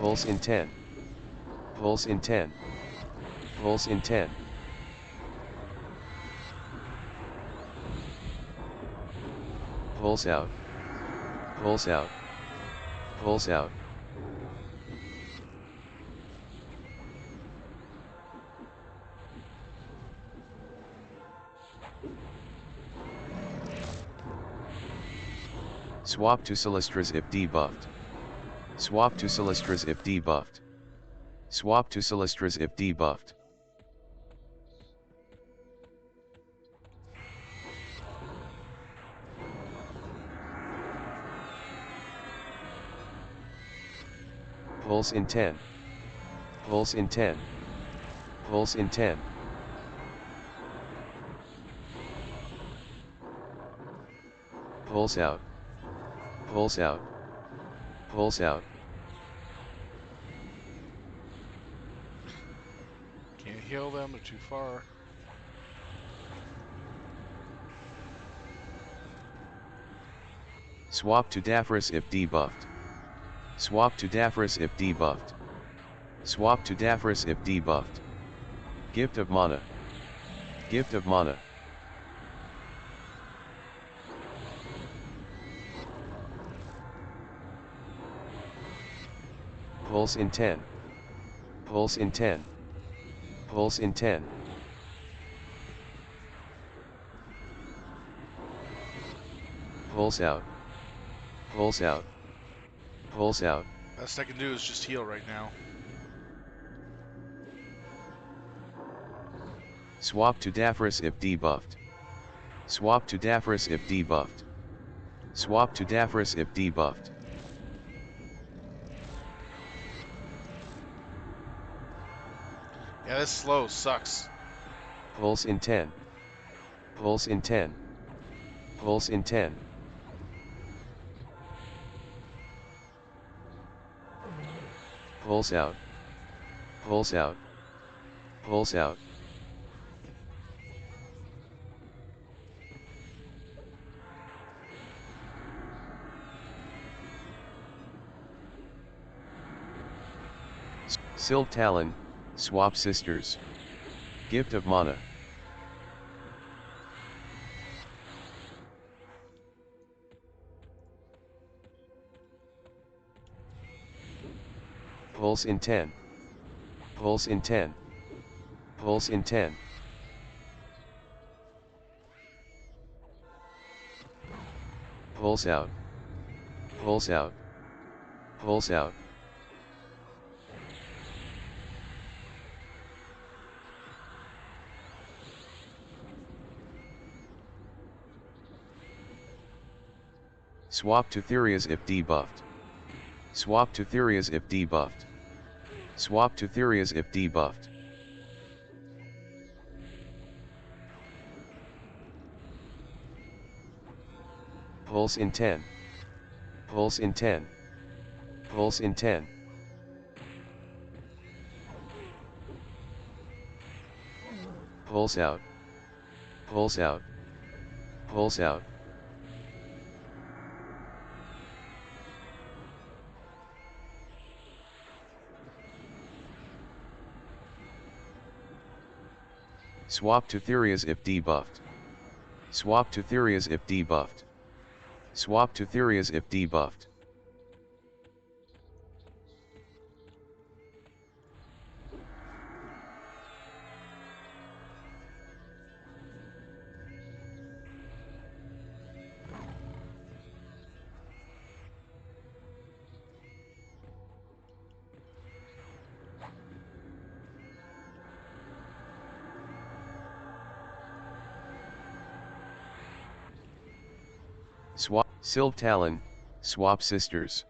Pulse in 10. Pulse in 10. Pulse in 10. Pulse out. Pulse out. Pulse out. Swap to Silistras if debuffed. Swap to Silistras if debuffed. Swap to Silistras if debuffed. Pulse in 10. Pulse in 10. Pulse in 10. Pulse out. Pulse out. Pulse out. Can't heal them, they're too far. Swap to Daphris if debuffed. Swap to Daphris if debuffed. Swap to Daphris if debuffed. Gift of Mana. Gift of Mana. Pulse in 10. Pulse in 10. Pulse in 10. Pulse out. Pulse out. Pulse out. Best I can do is just heal right now. Swap to Daphris if debuffed. Swap to Daphris if debuffed. Swap to Daphris if debuffed. Yeah, this slow sucks. Pulse in 10. Pulse in 10. Pulse in 10. Pulse out. Pulse out. Pulse out. Sylve Talon, Swap Sisters. Gift of Mana. Pulse in 10. Pulse in 10. Pulse in 10. Pulse out. Pulse out. Pulse out. Swap to Therias if debuffed. Swap to Therias if debuffed. Swap to Therias if debuffed. Pulse in 10. Pulse in 10. Pulse in 10. Pulse out. Pulse out. Pulse out. Swap to Therias if debuffed. Swap to Therias if debuffed. Swap to Therias if debuffed. Swap, Sylve Talon, Swap Sisters.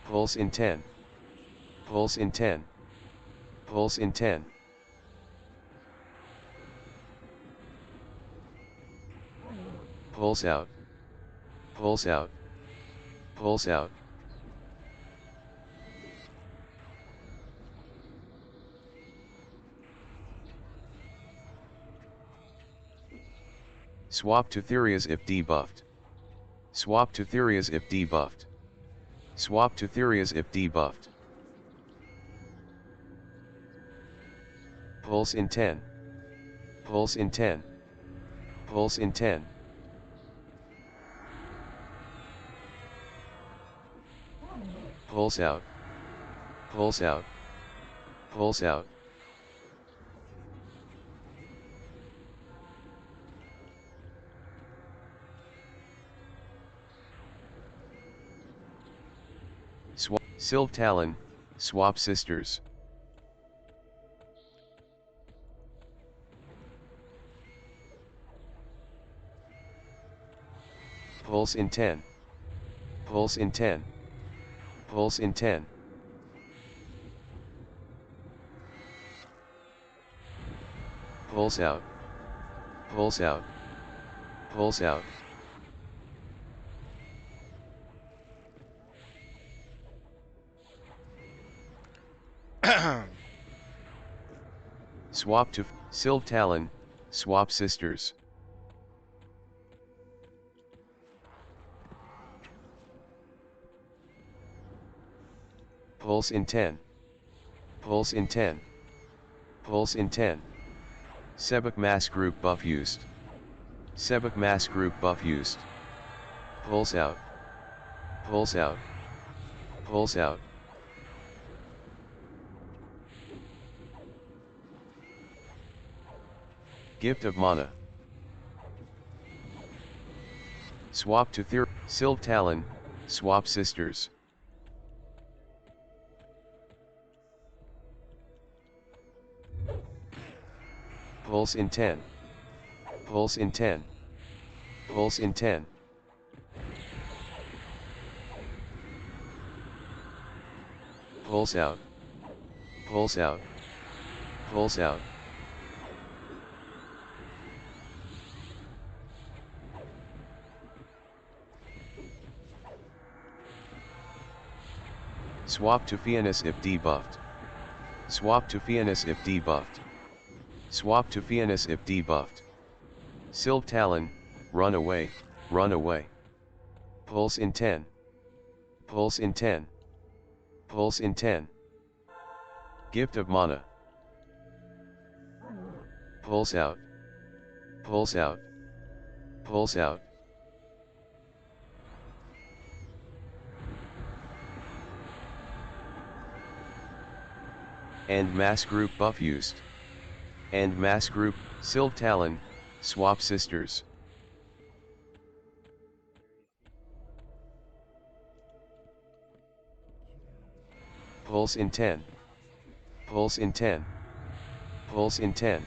Pulse in 10. Pulse in 10. Pulse in 10. Pulse out. Pulse out. Pulse out. Swap to Therias if debuffed. Swap to Therias if debuffed. Swap to Therias if debuffed. Pulse in 10. Pulse in 10. Pulse in 10. Pulse out. Pulse out. Pulse out. Swap. Sylve Talon, swap sisters. Pulse in 10. Pulse in 10. Pulse in 10. Pulse out. Pulse out. Pulse out. Swap to Sylve Talon, swap sisters. Pulse in 10. Pulse in 10. Pulse in 10. Sebek mass group buff used. Sebek mass group buff used. Pulse out. Pulse out. Pulse out. Gift of mana. Swap to Sylve Talon, swap sisters. Pulse in 10. Pulse in 10. Pulse in 10. Pulse out. Pulse out. Pulse out. Swap to Fianus if debuffed. Swap to Fianus if debuffed. Swap to Fianus if debuffed. Sylve Talon, run away, run away. Pulse in 10. Pulse in 10. Pulse in 10. Gift of mana. Pulse out. Pulse out. Pulse out. And mass group buff used. And mass group, Sylve Talon, swap sisters. Pulse in 10. Pulse in 10. Pulse in 10.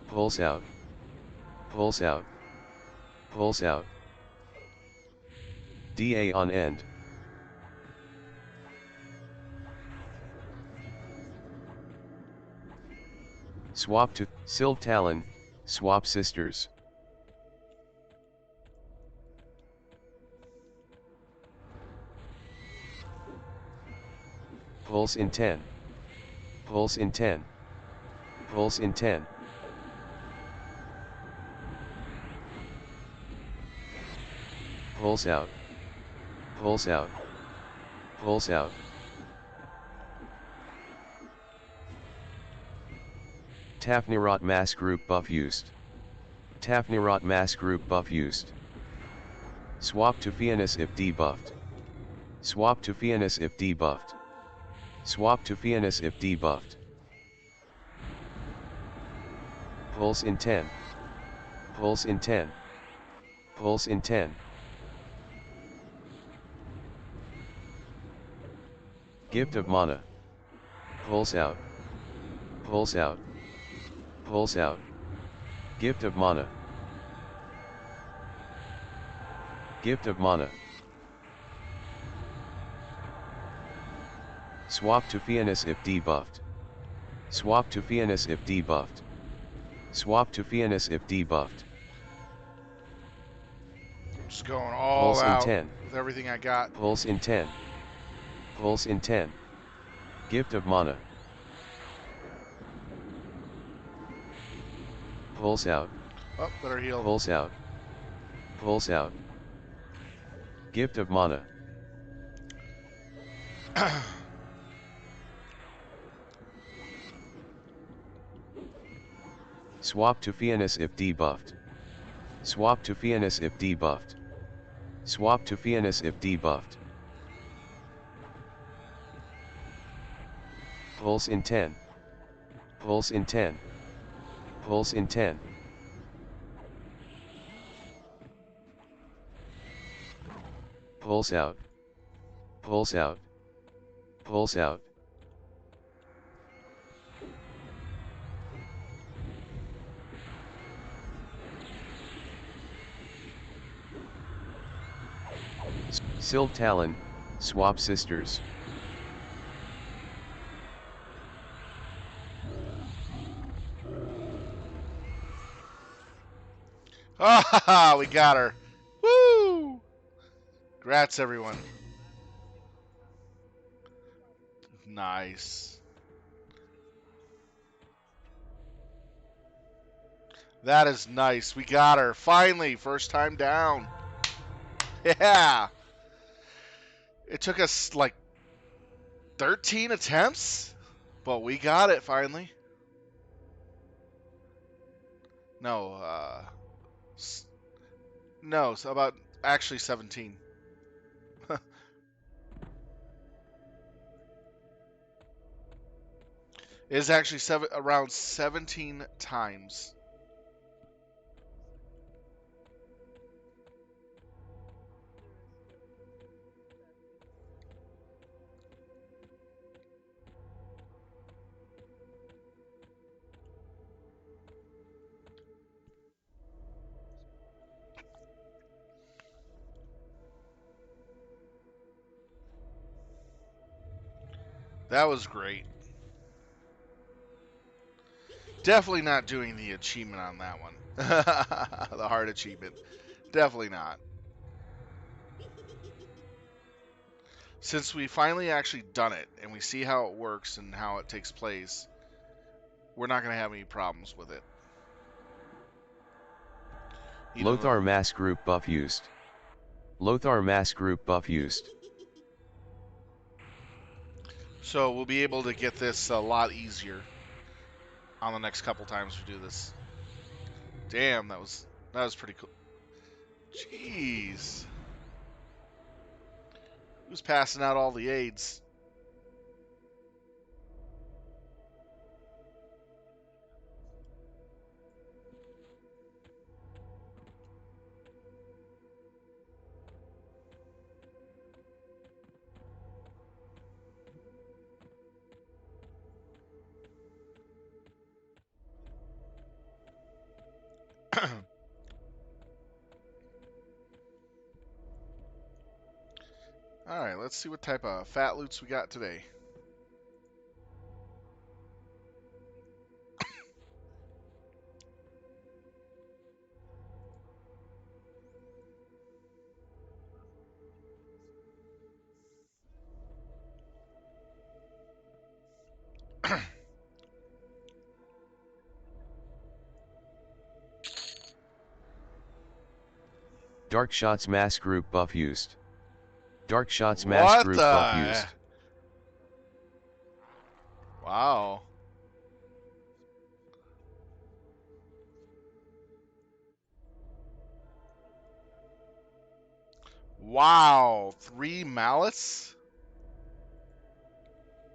Pulse out. Pulse out. Pulse out. DA on end. Swap to Sylve Talon, swap sisters. Pulse in 10. Pulse in 10. Pulse in 10. Pulse out. Pulse out. Pulse out. Tafnirot mass group buff used. Tafnirot mass group buff used. Swap to Fianus if debuffed. Swap to Fianus if debuffed. Swap to Fianus if debuffed. Pulse in 10. Pulse in 10. Pulse in 10. Gift of mana. Pulse out. Pulse out. Pulse out. Gift of mana. Gift of mana. Swap to Fianus if debuffed. Swap to Fianus if debuffed. Swap to Fianus if debuffed. Just going all Pulse in out 10. with everything I got. Pulse in 10. Pulse in 10. Gift of mana. Pulse out. Oh, better heal. Pulse out. Pulse out. Gift of mana. Swap to Fianus if debuffed. Swap to Fianus if debuffed. Swap to Fianus if debuffed. Pulse in 10. Pulse in 10. Pulse in 10. Pulse out. Pulse out. Pulse out. Sylve Talon, swap sisters. Ah, we got her. Woo! Congrats, everyone. Nice. That is nice. We got her. Finally, first time down. Yeah. It took us like 13 attempts, but we got it finally. No, no, it's about actually 17. It is actually around 17 times. That was great. Definitely not doing the achievement on that one. The hard achievement. Definitely not. Since we finally actually done it and we see how it works and how it takes place, we're not going to have any problems with it. Lothar mass group buff used. Lothar mass group buff used. So we'll be able to get this a lot easier on the next couple times we do this. Damn, that was pretty cool. Jeez. Who's passing out all the aids? Alright, let's see what type of fat loots we got today. Dark Shots mass group buff used. Dark Shots mass What group buff the? used. Wow. Wow. 3 mallets?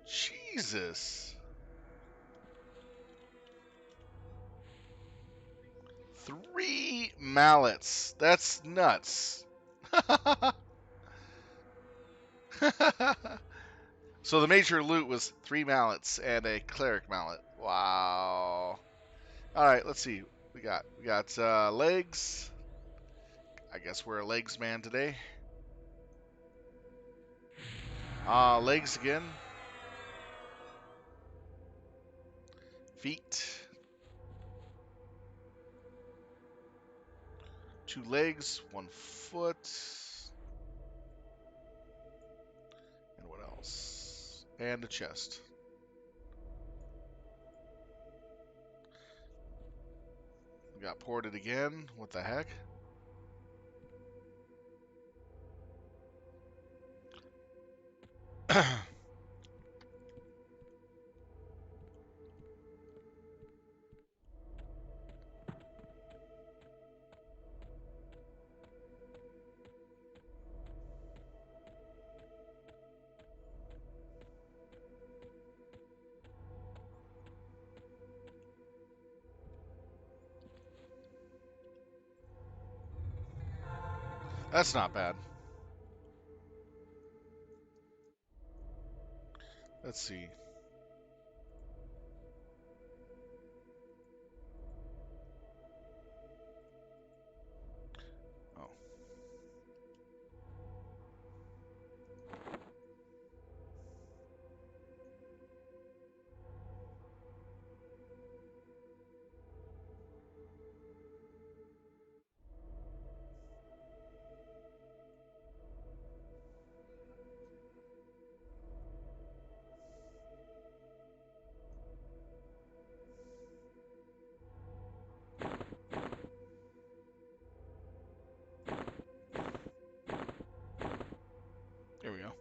Jesus. 3 mallets. That's nuts. So the major loot was 3 mallets and a cleric mallet. Wow. All right, let's see. We got legs. I guess we're a legs man today. Legs again. Feet. 2 legs, 1 foot. And what else? And a chest. We got ported again. What the heck? That's not bad. Let's see. Oh, here we go.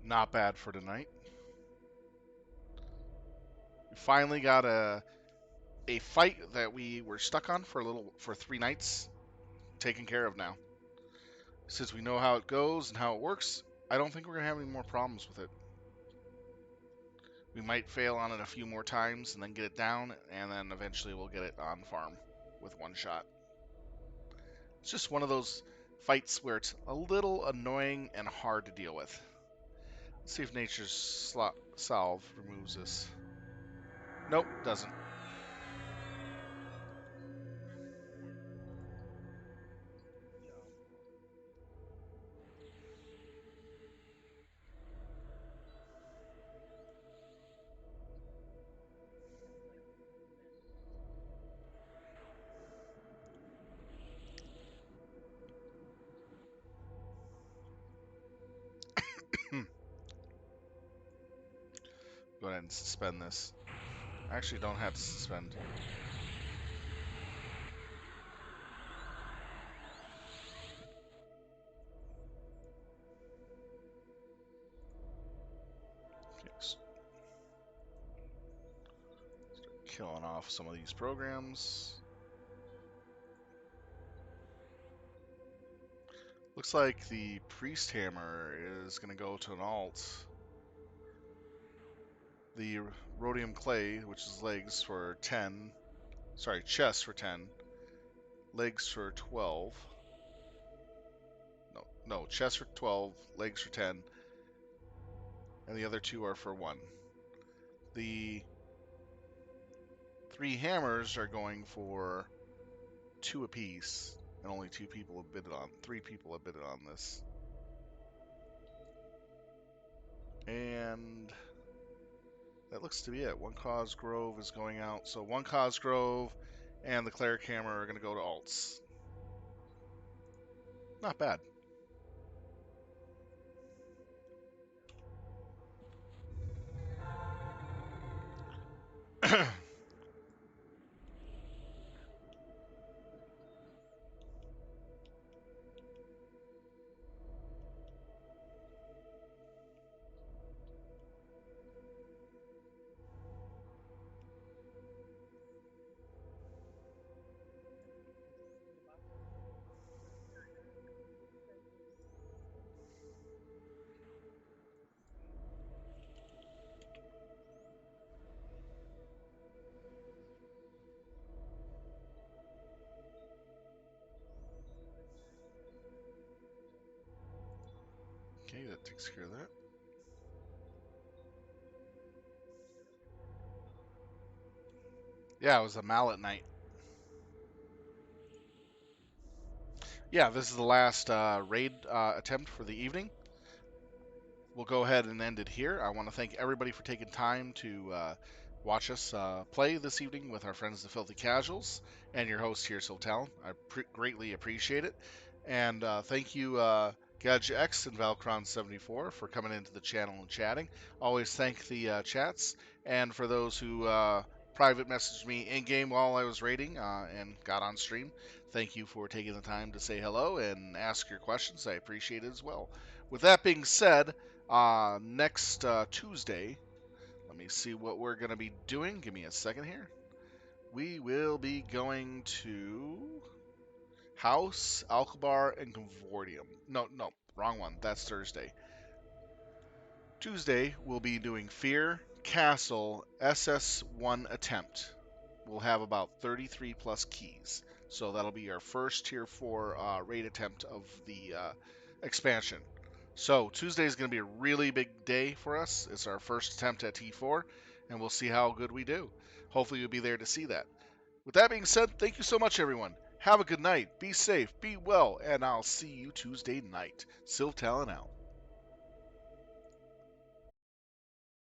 Not bad for tonight. We finally got a fight that we were stuck on for 3 nights taken care of now. Since we know how it goes and how it works, I don't think we're gonna have any more problems with it. We might fail on it a few more times and then get it down, and then eventually we'll get it on farm with one shot. It's just one of those fights where it's a little annoying and hard to deal with. Let's see if Nature's Salve removes this. Nope, doesn't. Yeah, I'm lost. Sounds like you're coming back next. Go ahead and suspend this. I actually don't have to suspend. Okay, killing off some of these programs. Looks like the Priest Hammer is going to go to an alt. The Rhodium Clay, which is legs for 10. Sorry, chest for 10. Legs for 12. No, chest for 12, legs for 10. And the other two are for 1. The 3 hammers are going for 2 apiece. And only 2 people have bidded on, 3 people have bidded on this. And that looks to be it. One Cosgrove is going out. So one Cosgrove and the Cleric Hammer are going to go to alts. Not bad. Is this in the boxes? What you guys doing? Okay, that takes care of that. Yeah, it was a mallet night. Yeah, this is the last raid attempt for the evening. We'll go ahead and end it here. I want to thank everybody for taking time to watch us play this evening with our friends, the Filthy Casuals, and your host here, Siltal. I greatly appreciate it. And thank you, GadgetX and Valcron74 for coming into the channel and chatting. Always thank the chats. And for those who private messaged me in game while I was raiding and got on stream, thank you for taking the time to say hello and ask your questions. I appreciate it as well. With that being said, next Tuesday, let me see what we're going to be doing. Give me a second here. We will be going to House, Alcabar, and Convorteum. No, wrong one. That's Thursday. Tuesday, we'll be doing Fear, Castle, SS1 Attempt. We'll have about 33 plus keys. So that'll be our first Tier 4 raid attempt of the expansion. So Tuesday is going to be a really big day for us. It's our first attempt at T4, and we'll see how good we do. Hopefully you'll be there to see that. With that being said, thank you so much, everyone. Have a good night. Be safe, be well, and I'll see you Tuesday night. Sylv Talon out.